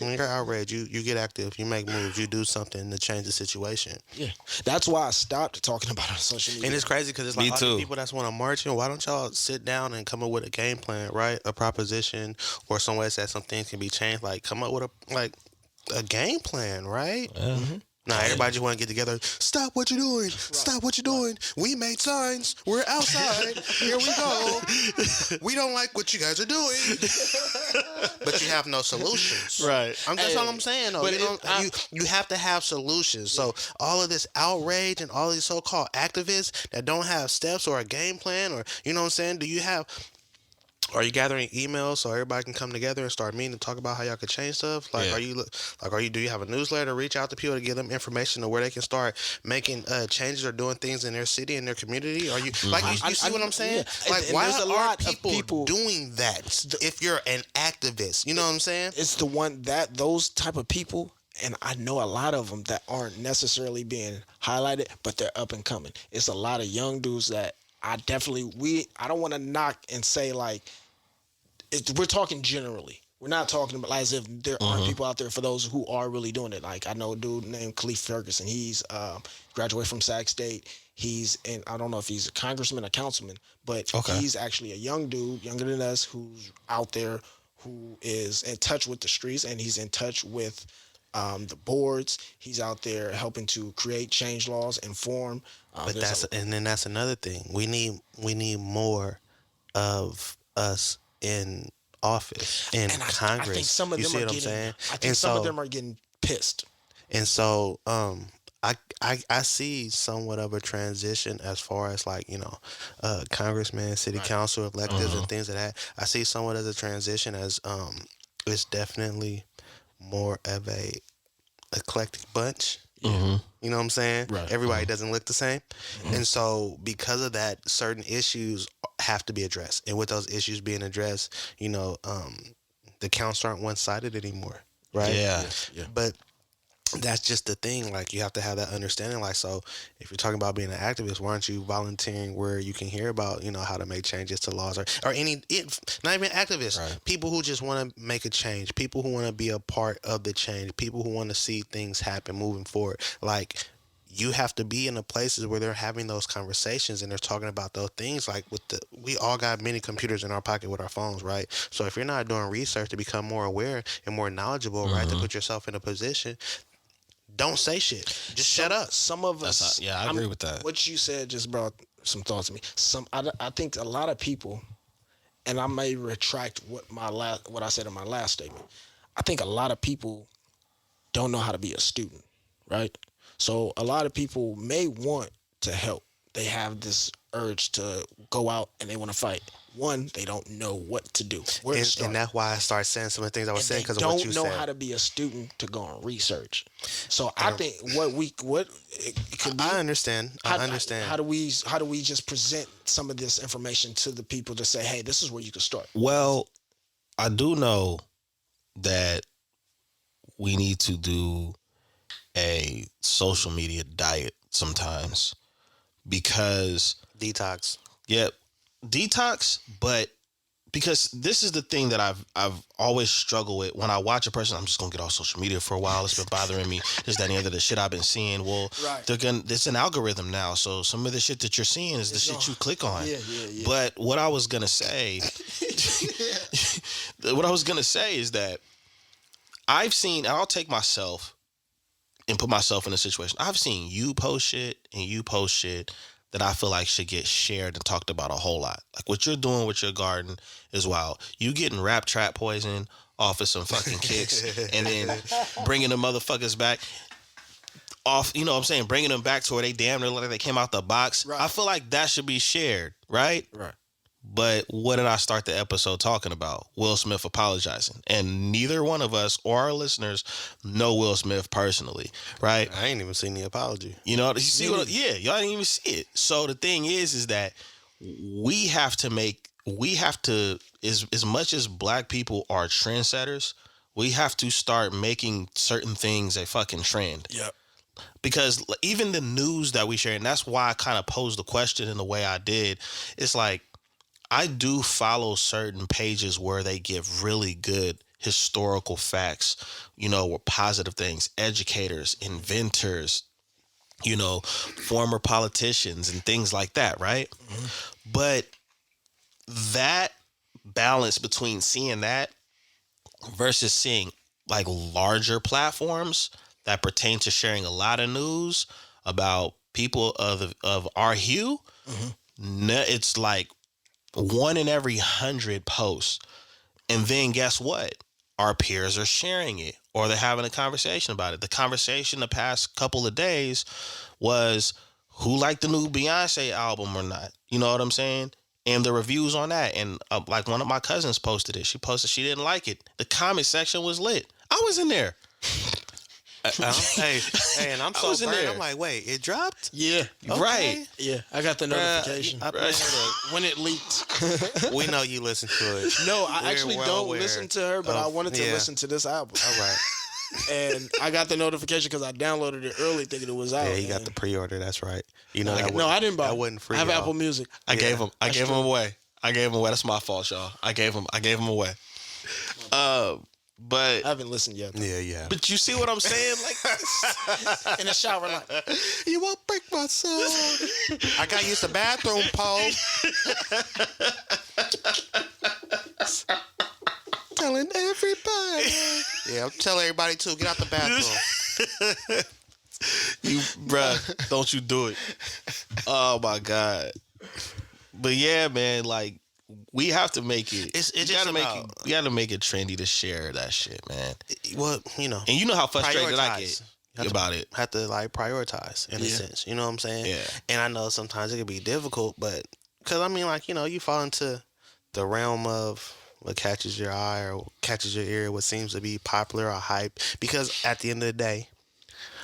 When you're outraged, you get active, you make moves, you do something to change the situation. Yeah, that's why I stopped talking about it on social media. And it's crazy because it's like all the people that's want to march in. Why don't y'all sit down and come up with a game plan, right? A proposition, or some ways that some things can be changed. Like, come up with a game plan, right? Yeah. Nah, everybody just want to get together. Stop what you're doing. Stop what you're doing. We made signs. We're outside. Here we go. We don't like what you guys are doing. But you have no solutions. Right. That's all I'm saying, though. But you have to have solutions. So all of this outrage and all these so-called activists that don't have steps or a game plan, or, you know what I'm saying? Are you gathering emails so everybody can come together and start meeting and talk about how y'all could change stuff? Like, do you have a newsletter? Reach out to people to give them information to where they can start making changes or doing things in their city and their community? Are you you see what I'm saying? Yeah. Like, why are people doing that? If you're an activist, you know what I'm saying? It's those type of people. And I know a lot of them that aren't necessarily being highlighted, but they're up and coming. It's a lot of young dudes that I don't want to knock and say, like, we're talking generally. We're not talking about, like, as if there aren't people out there for those who are really doing it. Like, I know a dude named Khalif Ferguson. He's graduated from Sac State. I don't know if he's a congressman or councilman, but he's actually a young dude, younger than us, who's out there, who is in touch with the streets, and he's in touch with the boards. He's out there helping to create change laws, inform. But that's another thing. We need more of us in office, in Congress. I think some of them are getting pissed. And so I see somewhat of a transition as far as, like, congressmen, city council electives and things like that. I see somewhat as a transition as it's definitely more of a eclectic bunch. You know what I'm saying? Right. Everybody doesn't look the same. And so because of that, certain issues have to be addressed. And with those issues being addressed, the counts aren't one-sided anymore. Right? Yeah. But that's just the thing. Like, you have to have that understanding. Like, so if you're talking about being an activist, why aren't you volunteering where you can hear about, how to make changes to laws or not even activists, people who just want to make a change, people who want to be a part of the change, people who want to see things happen moving forward. Like, you have to be in the places where they're having those conversations and they're talking about those things. Like, we all got many computers in our pocket with our phones, right? So if you're not doing research to become more aware and more knowledgeable, right, to put yourself in a position, don't say shit. Just shut up. Some of us. I agree with that. What you said just brought some thoughts to me. I think a lot of people, and I may retract what I said in my last statement. I think a lot of people don't know how to be a student, right? So a lot of people may want to help. They have this urge to go out and they want to fight. One, they don't know what to do. Where to start. And that's why I started saying some of the things I was saying because of what you said. Don't know how to be a student to go and research. So I think what it could be. I understand. I understand. How do we just present some of this information to the people to say, hey, this is where you can start? Well, I do know that we need to do a social media diet sometimes because detox. Yeah, detox, but because this is the thing that I've always struggled with. When I watch a person, I'm just gonna get off social media for a while. It's been bothering me. This, that, and the other, the shit I've been seeing. Well, right. It's an algorithm now, so some of the shit that you're seeing is the shit you click on. Yeah. But what I was gonna say, is that I've seen, and I'll take myself and put myself in a situation. I've seen you post shit and you post shit that I feel like should get shared and talked about a whole lot. Like what you're doing with your garden is wild. You getting rap trap poison off of some fucking kicks and then bringing the motherfuckers back off, you know what I'm saying? Bringing them back to where they damn near like they came out the box. Right. I feel like that should be shared, right? Right. But what did I start the episode talking about? Will Smith apologizing. And neither one of us or our listeners know Will Smith personally, right? I ain't even seen the apology. You know, you see y'all didn't even see it. So the thing is that we have to, as much as black people are trendsetters, we have to start making certain things a fucking trend. Yep. Because even the news that we share, and that's why I kind of posed the question in the way I did, it's like, I do follow certain pages where they give really good historical facts, you know, or positive things, educators, inventors, you know, former politicians and things like that, right? Mm-hmm. But that balance between seeing that versus seeing like larger platforms that pertain to sharing a lot of news about people of our hue, it's like 1 in every 100 posts. And then guess what? Our peers are sharing it or they're having a conversation about it. The conversation the past couple of days was who liked the new Beyonce album or not. You know what I'm saying? And the reviews on that. And like one of my cousins posted it. She posted she didn't like it. The comment section was lit. I was in there. Hey, and I'm so burned. I'm like, wait, it dropped? Yeah. Okay. Right. Yeah, I got the notification. When it leaked. We know you listen to it. No, I actually don't listen to her, but I wanted to listen to this album. All right. And I got the notification because I downloaded it early thinking it was out. Yeah, you got the pre-order. That's right. You know, no, I didn't buy it. That wasn't free. I have Apple Music. I gave them away. That's my fault, y'all. I gave them away. But I haven't listened yet. Yeah. But you see what I'm saying? Like in the shower, like you won't break my soul. I got used to bathroom pole. Telling everybody. Yeah, I'm telling everybody too. Get out the bathroom. You, bruh, don't you do it. Oh my God. But yeah, man, like we have to make it. You gotta make it trendy to share that shit, man. Well, you know, and you know how frustrated I get about it. Have to like prioritize in a sense. You know what I'm saying? Yeah. And I know sometimes it can be difficult, but because I mean, like, you know, you fall into the realm of what catches your eye or catches your ear, what seems to be popular or hype. Because at the end of the day,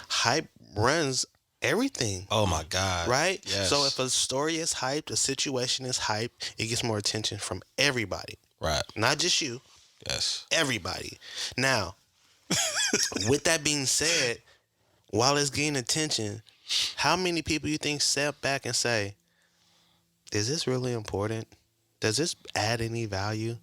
hype runs everything. Oh my God. Right? Yes. So if a story is hyped, a situation is hyped, it gets more attention from everybody. Right. Not just you. Yes. Everybody. Now, with that being said, while it's getting attention, how many people you think step back and say, is this really important? Does this add any value?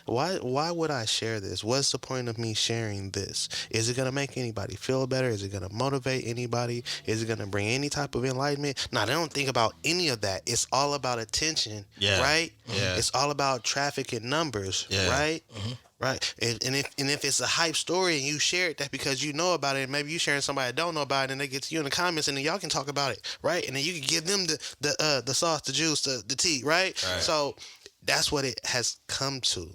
Why would I share this? What's the point of me sharing this? Is it going to make anybody feel better? Is it going to motivate anybody? Is it going to bring any type of enlightenment? No, they don't think about any of that. It's all about attention, right? Yeah. It's all about traffic and numbers, right? Right. And if it's a hype story and you share it, that's because you know about it. And maybe you sharing somebody that don't know about it, and they get to you in the comments, and then y'all can talk about it, right? And then you can give them the sauce, the juice, the tea, right? So that's what it has come to.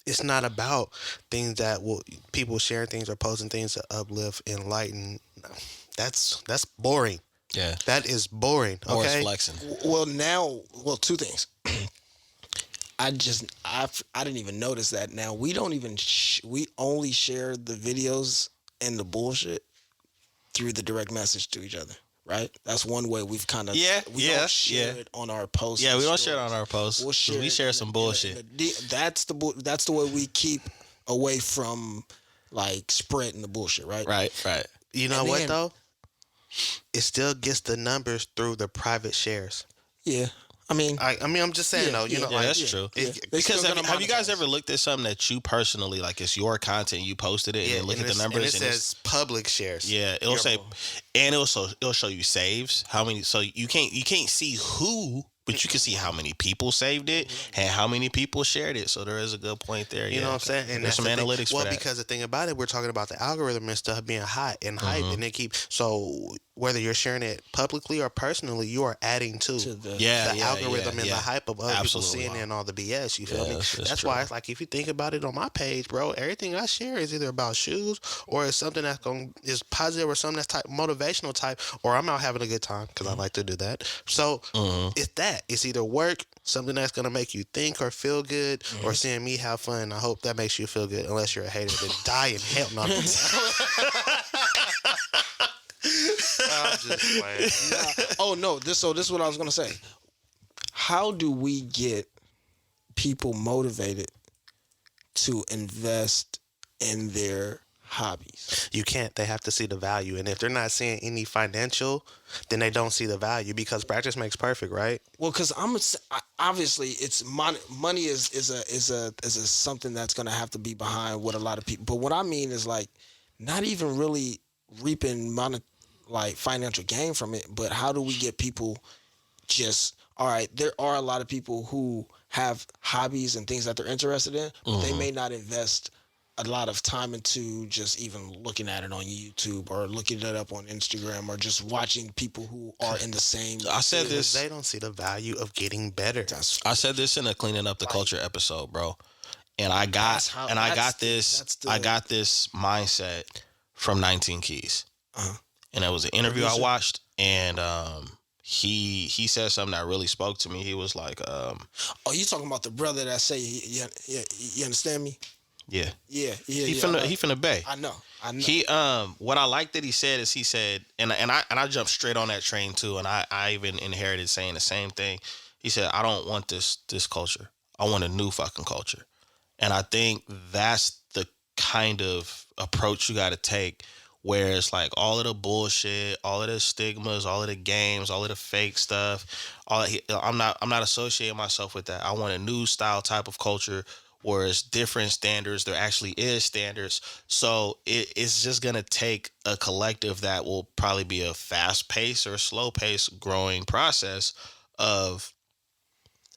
It's not about things that people sharing things or posting things to uplift, enlighten. That's boring. Yeah. That is boring. Or it's Okay. flexing. Well, two things. I didn't even notice that. Now we don't even we only share the videos and the bullshit through the direct message to each other, right? That's one way we've kind of we don't share it on our posts. Yeah, we don't share it on our posts. We'll we share some bullshit. That's the way we keep away from like spreading the bullshit, right? Right. You know what though? It still gets the numbers through the private shares. Yeah. I mean, I'm just saying though. You know, that's true. Because have you guys ever looked at something that you personally like? It's your content, you posted it, and you look at the numbers, and it says public shares. Yeah, it'll say, and it'll show you saves. How many? So you can't see who, but you can see how many people saved it and how many people shared it. So there is a good point there. You know what I'm saying? And there's some analytics. Well, because the thing about it, we're talking about the algorithm and stuff being hot and hype, and they keep so. Whether you're sharing it publicly or personally, you are adding to the algorithm and the hype of other people seeing it and all the BS. You feel me? That's why it's like if you think about it on my page, bro, everything I share is either about shoes or it's something that's is positive or something that's type motivational type, or I'm out having a good time because I like to do that. So it's that. It's either work, something that's gonna make you think or feel good, or seeing me have fun. I hope that makes you feel good. Unless you're a hater, then die in hell. No, I'm just playing. Oh no! This is what I was gonna say. How do we get people motivated to invest in their hobbies? You can't. They have to see the value, and if they're not seeing any financial, then they don't see the value because practice makes perfect, right? Well, because obviously it's money is a something that's gonna have to be behind what a lot of people. But what I mean is like not even really reaping financial gain from it, but how do we get people just all right? There are a lot of people who have hobbies and things that they're interested in, but they may not invest a lot of time into just even looking at it on YouTube or looking it up on Instagram or just watching people who are in the same. I said this. They don't see the value of getting better. I said this in a cleaning up the culture episode, bro, and I got this mindset from 19 Keys. And it was an interview I watched, and he said something that really spoke to me. He was like, "Oh, you talking about the brother that say, you understand me?" Yeah. He He from the Bay. I know. He what I like that he said, and I jumped straight on that train too, and I even inherited saying the same thing. He said, "I don't want this culture. I want a new fucking culture," and I think that's the kind of approach you got to take. Where it's like all of the bullshit, all of the stigmas, all of the games, all of the fake stuff. I'm not associating myself with that. I want a new style type of culture where it's different standards. There actually is standards. So it's just gonna take a collective that will probably be a fast pace or slow pace growing process of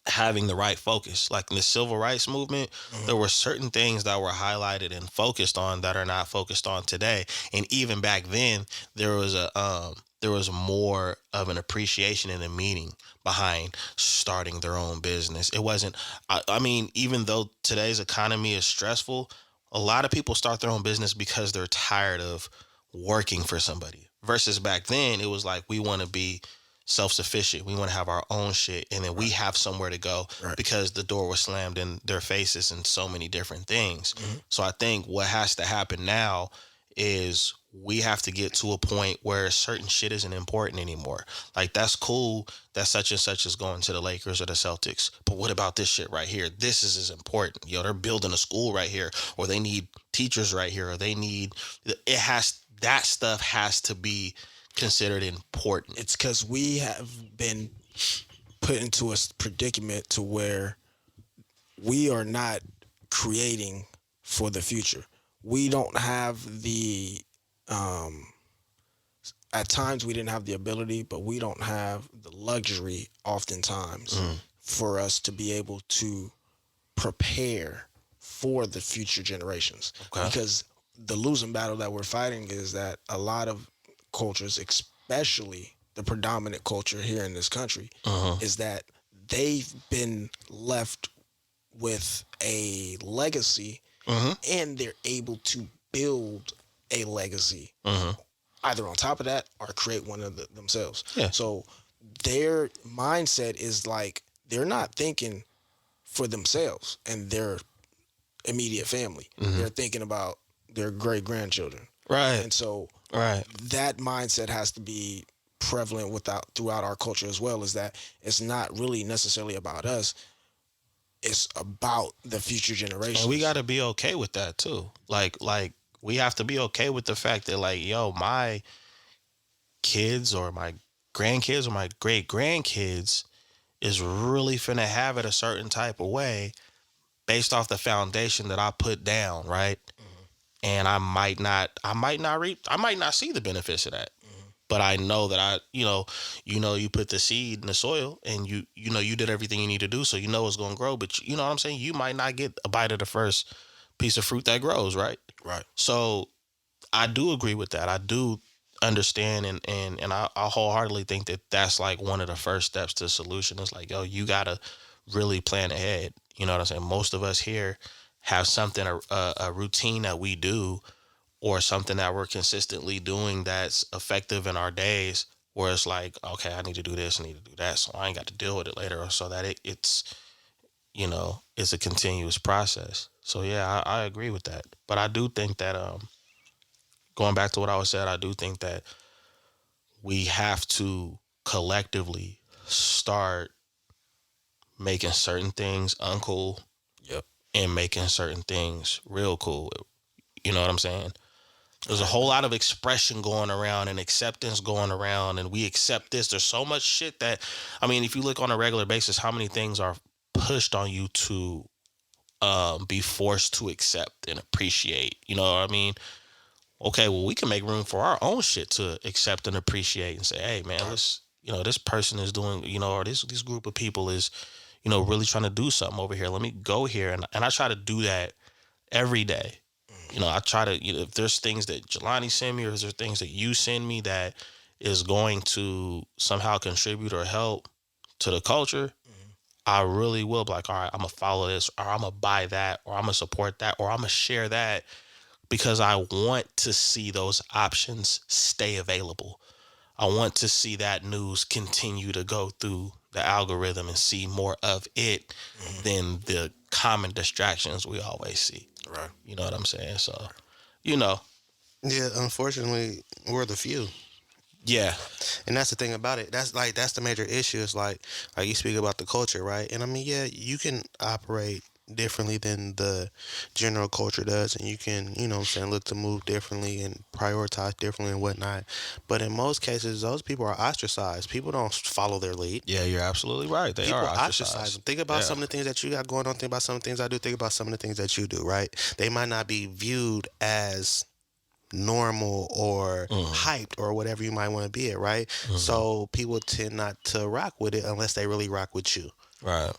having the right focus. Like in the civil rights movement, there were certain things that were highlighted and focused on that are not focused on today. And even back then, there was more of an appreciation and a meaning behind starting their own business. It wasn't, I mean, even though today's economy is stressful, a lot of people start their own business because they're tired of working for somebody. Versus back then, it was like, we want to be self-sufficient. We want to have our own shit, and then we have somewhere to go because the door was slammed in their faces and so many different things. So I think what has to happen now is we have to get to a point where certain shit isn't important anymore. Like, that's cool that such and such is going to the Lakers or the Celtics, but what about this shit right here? This is as important. They're building a school right here, or they need teachers right here, or they need that stuff has to be considered important. It's because we have been put into a predicament to where we are not creating for the future. We don't have the at times we didn't have the ability, but we don't have the luxury oftentimes for us to be able to prepare for the future generations. Okay. Because the losing battle that we're fighting is that a lot of cultures, especially the predominant culture here in this country, is that they've been left with a legacy and they're able to build a legacy either on top of that or create one of themselves. Yeah. So their mindset is like they're not thinking for themselves and their immediate family. They're thinking about their great grandchildren. Right. And so Right. that mindset has to be prevalent throughout our culture as well, is that it's not really necessarily about us. It's about the future generations. And we got to be okay with that too. Like we have to be okay with the fact that like, yo, my kids or my grandkids or my great grandkids is really finna have it a certain type of way based off the foundation that I put down, right? And I might not see the benefits of that. But I know that you put the seed in the soil and you did everything you need to do, so you know it's going to grow, but you know what I'm saying? You might not get a bite of the first piece of fruit that grows, right? Right. So I do agree with that. I do understand and I wholeheartedly think that that's like one of the first steps to the solution. It's like, yo, you got to really plan ahead. You know what I'm saying? Most of us here have something, a routine that we do or something that we're consistently doing that's effective in our days, where it's like, okay, I need to do this, I need to do that, so I ain't got to deal with it later, or so that it's a continuous process. So yeah, I agree with that. But I do think that going back to what I was said, I do think that we have to collectively start making certain things uncool. Yep. And making certain things real cool. You know what I'm saying? There's a whole lot of expression going around and acceptance going around, and we accept this. There's so much shit that, I mean, if you look on a regular basis, how many things are pushed on you to be forced to accept and appreciate? You know what I mean? Okay, well, we can make room for our own shit to accept and appreciate and say, hey, man, let's, this person is doing, or this group of people is, really trying to do something over here. Let me go here. And I try to do that every day. I try to, if there's things that Jelani send me or is there things that you send me that is going to somehow contribute or help to the culture, I really will be like, all right, I'm going to follow this, or I'm going to buy that, or I'm going to support that, or I'm going to share that, because I want to see those options stay available. I want to see that news continue to go through the algorithm and see more of it than the common distractions we always see. Right. You know what I'm saying? So, Yeah, unfortunately, we're the few. Yeah. And that's the thing about it. That's the major issue. It's like you speak about the culture, right? And I mean, yeah, you can operate differently than the general culture does, and you can, look to move differently and prioritize differently and whatnot. But in most cases, those people are ostracized. People don't follow their lead. Yeah, you're absolutely right. They are ostracized. Think about some of the things that you got going on. Think about some of the things I do. Think about some of the things that you do, right? They might not be viewed as normal or hyped or whatever you might want to be at, right? So people tend not to rock with it unless they really rock with you. Right.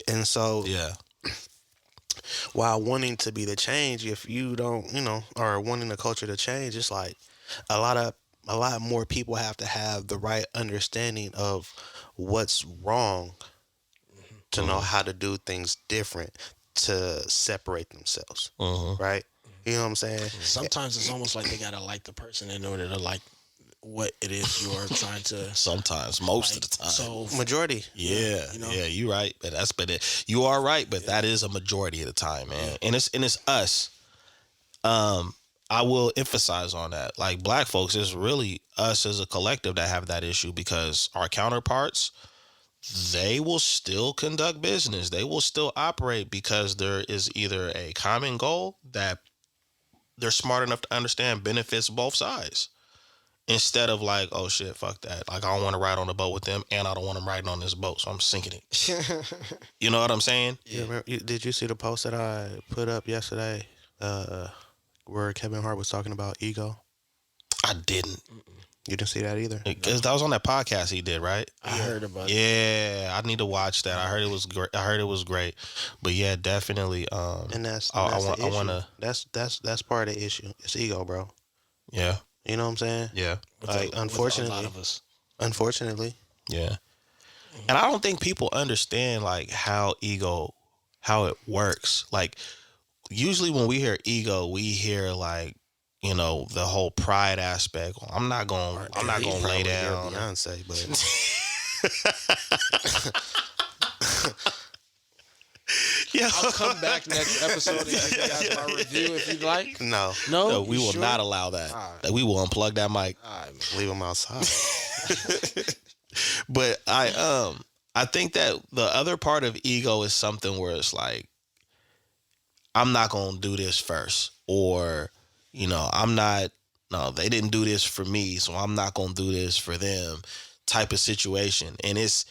And so Yeah. while wanting to be the change, if you don't, or wanting the culture to change, it's like a lot more people have to have the right understanding of what's wrong to know how to do things different to separate themselves. Right? You know what I'm saying? Sometimes it's almost like they gotta like the person in order to like what it is you are trying to. Sometimes, most of the time. So majority. Yeah, yeah, you're right. But you are right. But that is a majority of the time, man. And it's us. I will emphasize on that. Like, black folks, it's really us as a collective that have that issue, because our counterparts, they will still conduct business. They will still operate because there is either a common goal that they're smart enough to understand benefits both sides. Instead of like, oh shit, fuck that. Like, I don't want to ride on the boat with them, and I don't want them riding on this boat, so I'm sinking it. You know what I'm saying? Yeah. Did you see the post that I put up yesterday, where Kevin Hart was talking about ego? I didn't. You didn't see that either? Because that was on that podcast he did, right? I heard about it. Yeah, I need to watch that. I heard it was great. But yeah, definitely. And that's I the issue. want to. That's part of the issue. It's ego, bro. Yeah. You know what I'm saying? Yeah. Like, unfortunately, a lot of us. Unfortunately. Yeah. And I don't think people understand like how it works. Like, usually when we hear ego, we hear like, you know, the whole pride aspect. I'm not going to lay down. Beyonce, but yeah. I'll come back next episode and give you guys my review if you'd like. no, No, we will not allow that. Right. Like, we will unplug that mic. leave them outside. But I think that the other part of ego is something where it's like, I'm not going to do this first, or, you know, they didn't do this for me, so I'm not going to do this for them type of situation. And it's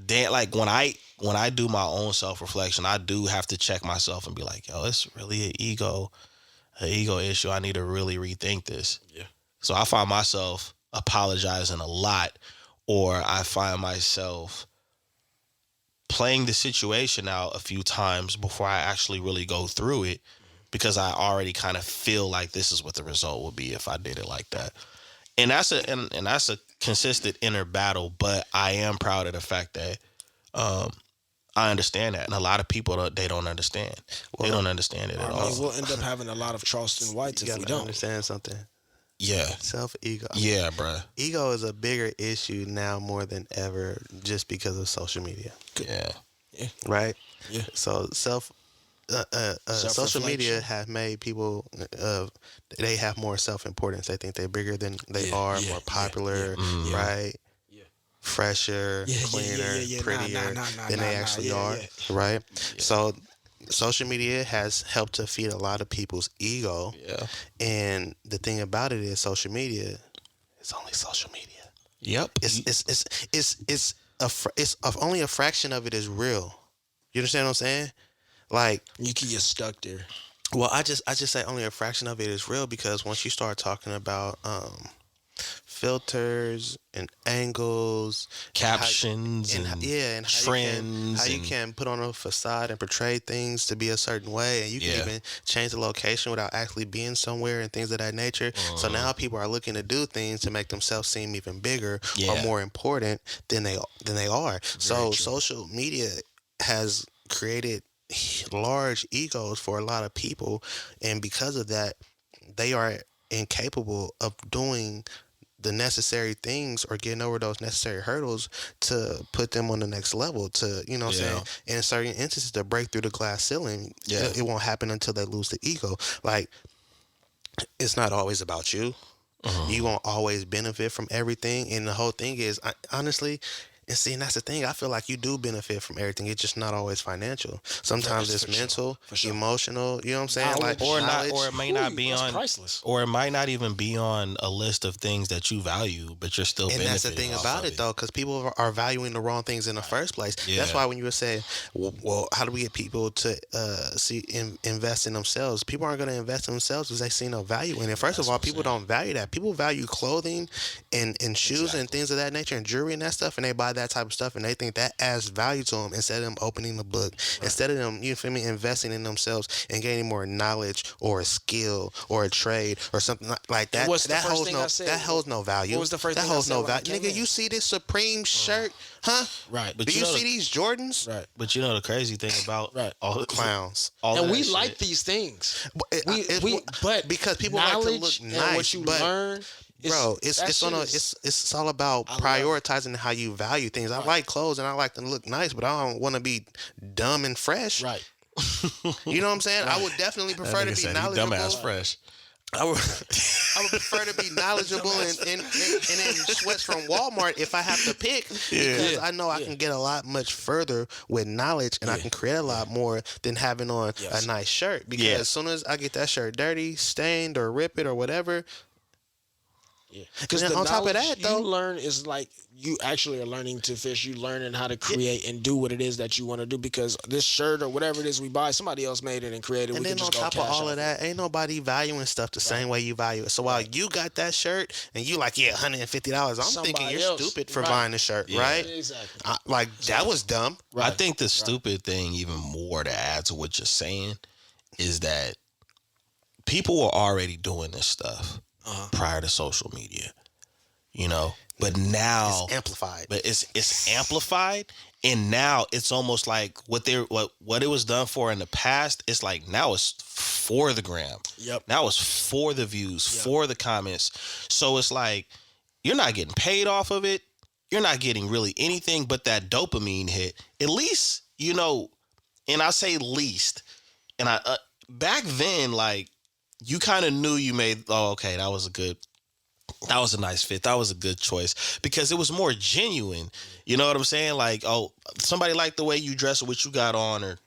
like when I do my own self-reflection, I do have to check myself and be like, yo, it's really an ego issue. I need to really rethink this. Yeah. So I find myself apologizing a lot, or I find myself playing the situation out a few times before I actually really go through it, because I already kind of feel like this is what the result would be if I did it like that. And that's a consistent inner battle, but I am proud of the fact that I understand that. And a lot of people, they don't understand. They don't understand it at all. We'll end up having a lot of Charleston Whites if we don't. Understand something. Yeah. Self-ego. Yeah, bruh. Ego is a bigger issue now more than ever just because of social media. Yeah. Right? Yeah. So social media have made people they have more self-importance. They think they're bigger than they are, more popular, right? Yeah. Fresher, cleaner, prettier than they actually are, right? Yeah. So social media has helped to feed a lot of people's ego. Yeah. And the thing about it is social media is only social media. Yep. It's only a fraction of it is real. You understand what I'm saying? Like, you can get stuck there. Well, I just say only a fraction of it is real, because once you start talking about filters and angles, captions and trends, how you can put on a facade and portray things to be a certain way, and you can even change the location without actually being somewhere and things of that nature. So now people are looking to do things to make themselves seem even bigger or more important than they are. So social media has created large egos for a lot of people, and because of that, they are incapable of doing the necessary things or getting over those necessary hurdles to put them on the next level, to, you know what I'm saying, in certain instances, to break through the glass ceiling. It won't happen until they lose the ego. Like, it's not always about you. You won't always benefit from everything, and the whole thing is, honestly, and see, and that's the thing. I feel like you do benefit from everything. It's just not always financial. Sometimes it's mental, emotional. You know what I'm saying? Like, or it may not be on priceless. Or it might not even be on a list of things that you value, but you're still. And that's the thing about it, though, because people are valuing the wrong things in the first place. Yeah. That's why when you were saying, well, how do we get people to invest in themselves? People aren't going to invest in themselves because they see no value in it. First of all, people don't value that. People value clothing and shoes and things of that nature and jewelry and that stuff, and they buy that type of stuff, and they think that adds value to them instead of them opening the book, instead of them, you feel me, investing in themselves and gaining more knowledge or a skill or a trade or something like that. That holds no value. What was the first thing I said? Nigga, you see this Supreme shirt, huh? Right. But do you see these Jordans? Right. But you know the crazy thing about all the clowns, and we like these things. But because people like to look nice. What you learn. Bro, it's all about prioritizing how you value things. I like clothes and I like to look nice, but I don't want to be dumb and fresh. Right. You know what I'm saying? I would definitely prefer to be knowledgeable. Dumbass fresh. I would prefer to be knowledgeable and in sweats from Walmart if I have to pick, because I know I can get a lot much further with knowledge, and I can create a lot more than having on a nice shirt. Because as soon as I get that shirt dirty, stained, or rip it or whatever. Because on top of that, though, you learn is like you actually are learning to fish. You learning how to create and do what it is that you want to do, because this shirt or whatever it is we buy, somebody else made it and created. And we then can on just top go of cash all off of that, ain't nobody valuing stuff the same way you value it. So while you got that shirt and you like, yeah, $150, I'm thinking you're stupid for buying the shirt, right? Exactly. That was dumb. I think the stupid thing, even more to add to what you're saying, is that people were already doing this stuff prior to social media, you know. But now it's amplified. But it's amplified, and now it's almost like what it was done for in the past. It's like now it's for the gram. Yep. Now it's for the views, for the comments. So it's like you're not getting paid off of it. You're not getting really anything but that dopamine hit. At least, you know, and I say least, and I back then, like, you kind of knew you made. Oh, okay, that was a nice fit. That was a good choice because it was more genuine. You know what I'm saying? Like, oh, somebody liked the way you dressed or what you got on, or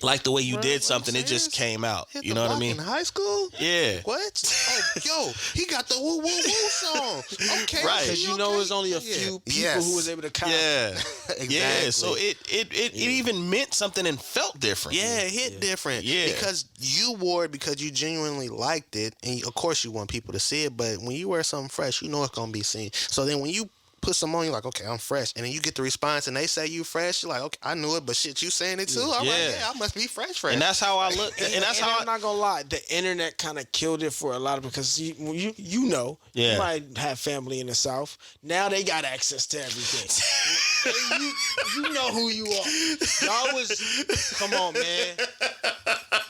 like the way you did something. It just came out. You know what I mean? In high school? Yeah. What? Oh, yo, he got the woo woo woo song. Okay, right? Because you know, there's only a few people who was able to count. Yeah, exactly. Yeah. So it even meant something and felt different. Yeah, it hit different. Yeah, because you wore it because you genuinely liked it, and of course you want people to see it. But when you wear something fresh, you know it's gonna be seen. So then when you put some on, you're like, okay, I'm fresh. And then you get the response and they say you fresh. You're like, okay, I knew it, but shit, you saying it too? I'm like, yeah, I must be fresh. And that's how I look. And that's how I'm not going to lie. The internet kind of killed it for a lot of, because you know, you might have family in the South. Now they got access to everything. you know who you are. Y'all was, come on, man.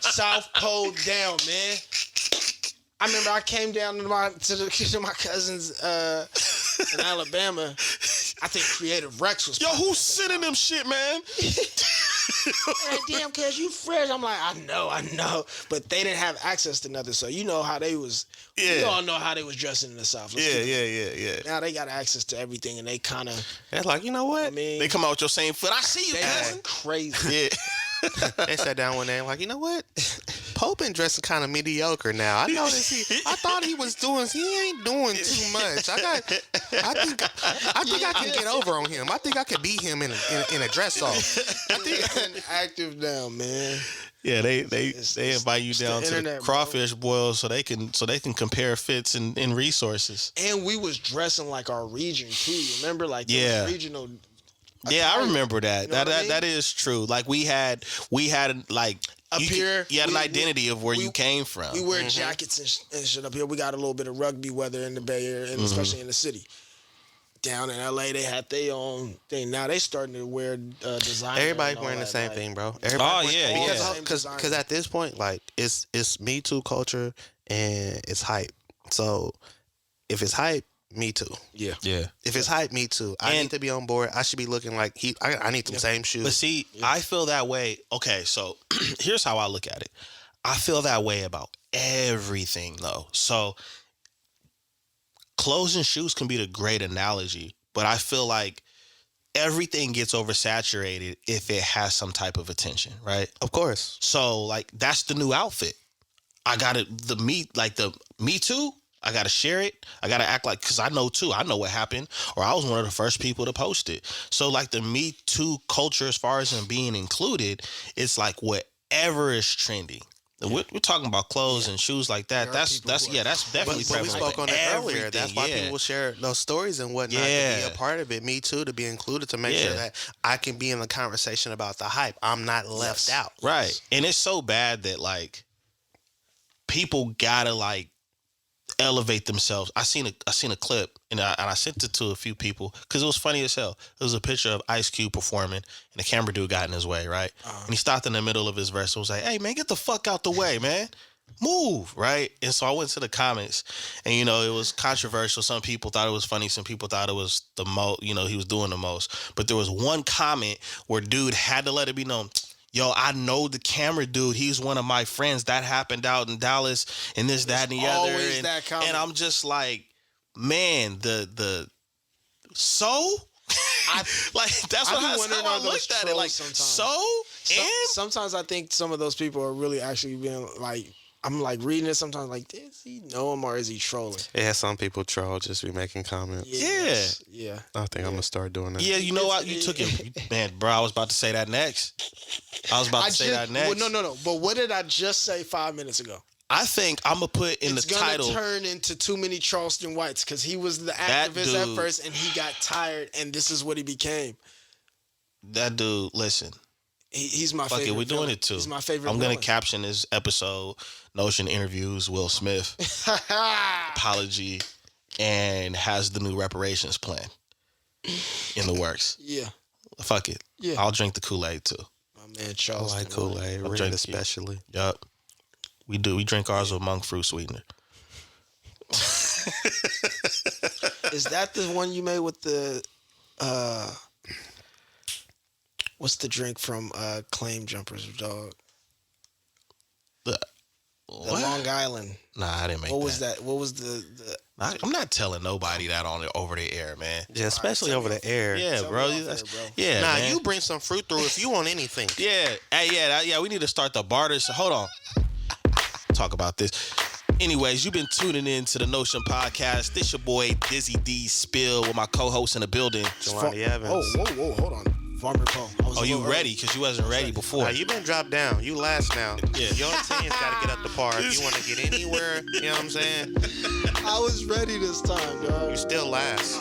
South Pole down, man. I remember I came down to my cousins in Alabama. I think Creative Rex was. Yo, who's sending them shit, man? Hey, damn, cuz you fresh. I'm like, I know. But they didn't have access to nothing. So you know how they was. Yeah. We all know how they was dressing in the South. Yeah. Now they got access to everything, and they kind of. It's like, you know what? I mean, they come out with your same foot. I see you, cousin. Crazy. Yeah. They sat down one day and like, you know what? Pope been dressing kind of mediocre now. I noticed I thought he ain't doing too much. I think I can get over on him. I think I could beat him in a dress off. I think he's active now, man. Yeah, they invite you down to the crawfish boil so they can compare fits and resources. And we was dressing like our region too. Remember, like regional. Yeah, I remember that. You know that is true. Like we had like up here. You had an identity of where you came from. We wear jackets and shit up here. We got a little bit of rugby weather in the Bay Area, and especially in the city. Down in LA, they had their own thing. Now they starting to wear designer. Everybody's wearing the same thing, bro. Because at this point, like it's Me Too culture and it's hype. So if it's hype, Me Too. Yeah. If it's hype, Me Too. I need to be on board. I should be looking like I need the same shoes. But see, I feel that way. Okay, so here's how I look at it. I feel that way about everything, though. So clothes and shoes can be the great analogy, but I feel like everything gets oversaturated if it has some type of attention, right? Of course. So like that's the new outfit. I got it. The Me Too. I got to share it. I got to act like, because I know too. I know what happened, or I was one of the first people to post it. So like the Me Too culture, as far as them being included, it's like whatever is trending. We're talking about clothes and shoes like that. That's definitely But we spoke on it earlier. That's why people share those stories and whatnot to be a part of it. Me Too, to be included, to make sure that I can be in the conversation about the hype. I'm not left out. Right. And it's so bad that like people gotta like elevate themselves. I seen a clip and I sent it to a few people because it was funny as hell. It was a picture of Ice Cube performing and the camera dude got in his way, right? And he stopped in the middle of his verse and was like, "Hey man, get the fuck out the way, man. Move," right? And so I went to the comments and it was controversial. Some people thought it was funny, some people thought it was the most, he was doing the most. But there was one comment where dude had to let it be known, "Yo, I know the camera dude. He's one of my friends. That happened out in Dallas and this, that, and the other." And I'm just like, man, that's how I looked at it. Like, sometimes I think some of those people are really actually being like I'm like reading it sometimes. Like, does he know him or is he trolling? Yeah, some people troll, just be making comments. Yeah. I think I'm gonna start doing that. Yeah, you know what? You took it, man, bro. I was about to say that next. Well, no. But what did I just say 5 minutes ago? I think I'm gonna put in the title. It's gonna turn into too many Charleston Whites because he was the activist at first and he got tired and this is what he became. That dude, listen. He's my favorite. Fuck it, we're doing villain. it too. He's my favorite. I'm gonna caption this episode: Notion interviews Will Smith, apology, and has the new reparations plan in the works. Yeah. Fuck it. Yeah. I'll drink the Kool-Aid too. My man Charles. I like Kool-Aid. Red especially. Yup. We do. We drink ours with monk fruit sweetener. Is that the one you made with the what's the drink from Claim Jumpers, dog? The Long Island. Nah, I didn't make that. What was that? What was the I'm not telling nobody that on the over the air, man. Yeah, especially over the air. Yeah, bro. Yeah, nah, man. You bring some fruit through if you want anything. Yeah. Hey, yeah. We need to start the barter. So hold on. Talk about this. Anyways, you've been tuning in to the Notion Podcast. This your boy Dizzy D Spill with my co-host in the building. Jelani Evans. Whoa, hold on. Farmer Poe. Oh, you ready? Because you wasn't ready before. Nah, you been dropped down. You last now. Yeah. Your team's got to get up the par. If you want to get anywhere, you know what I'm saying? I was ready this time, dog. You still last.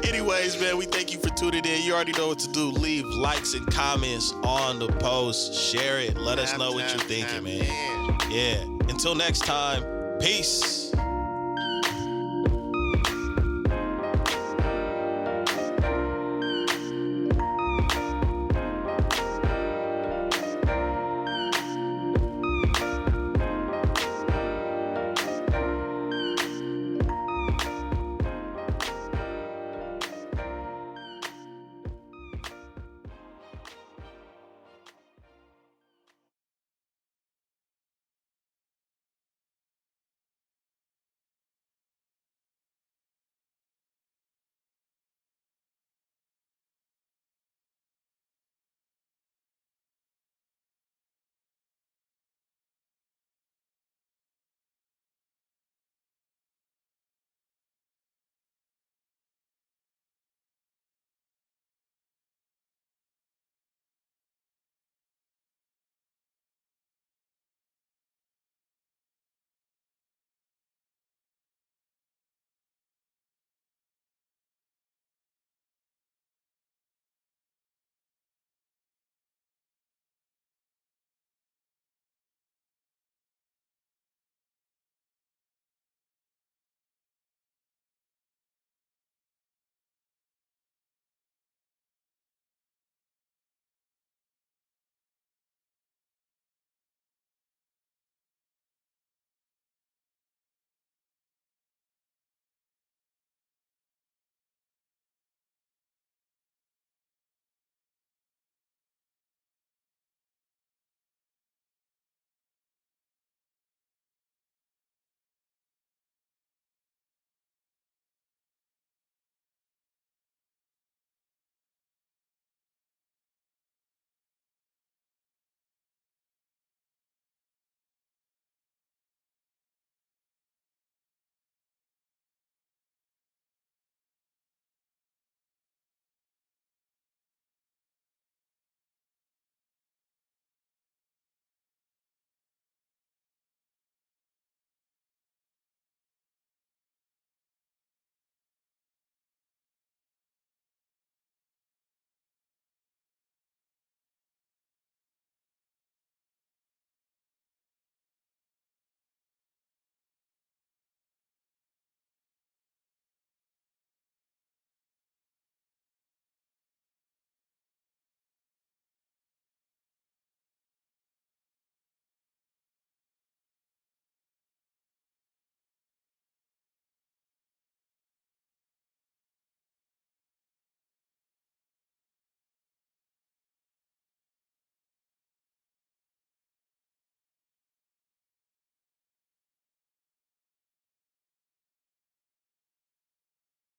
Anyways, man, we thank you for tuning in. You already know what to do. Leave likes and comments on the post. Share it. Let us know what you're thinking, man. Yeah. Until next time, peace.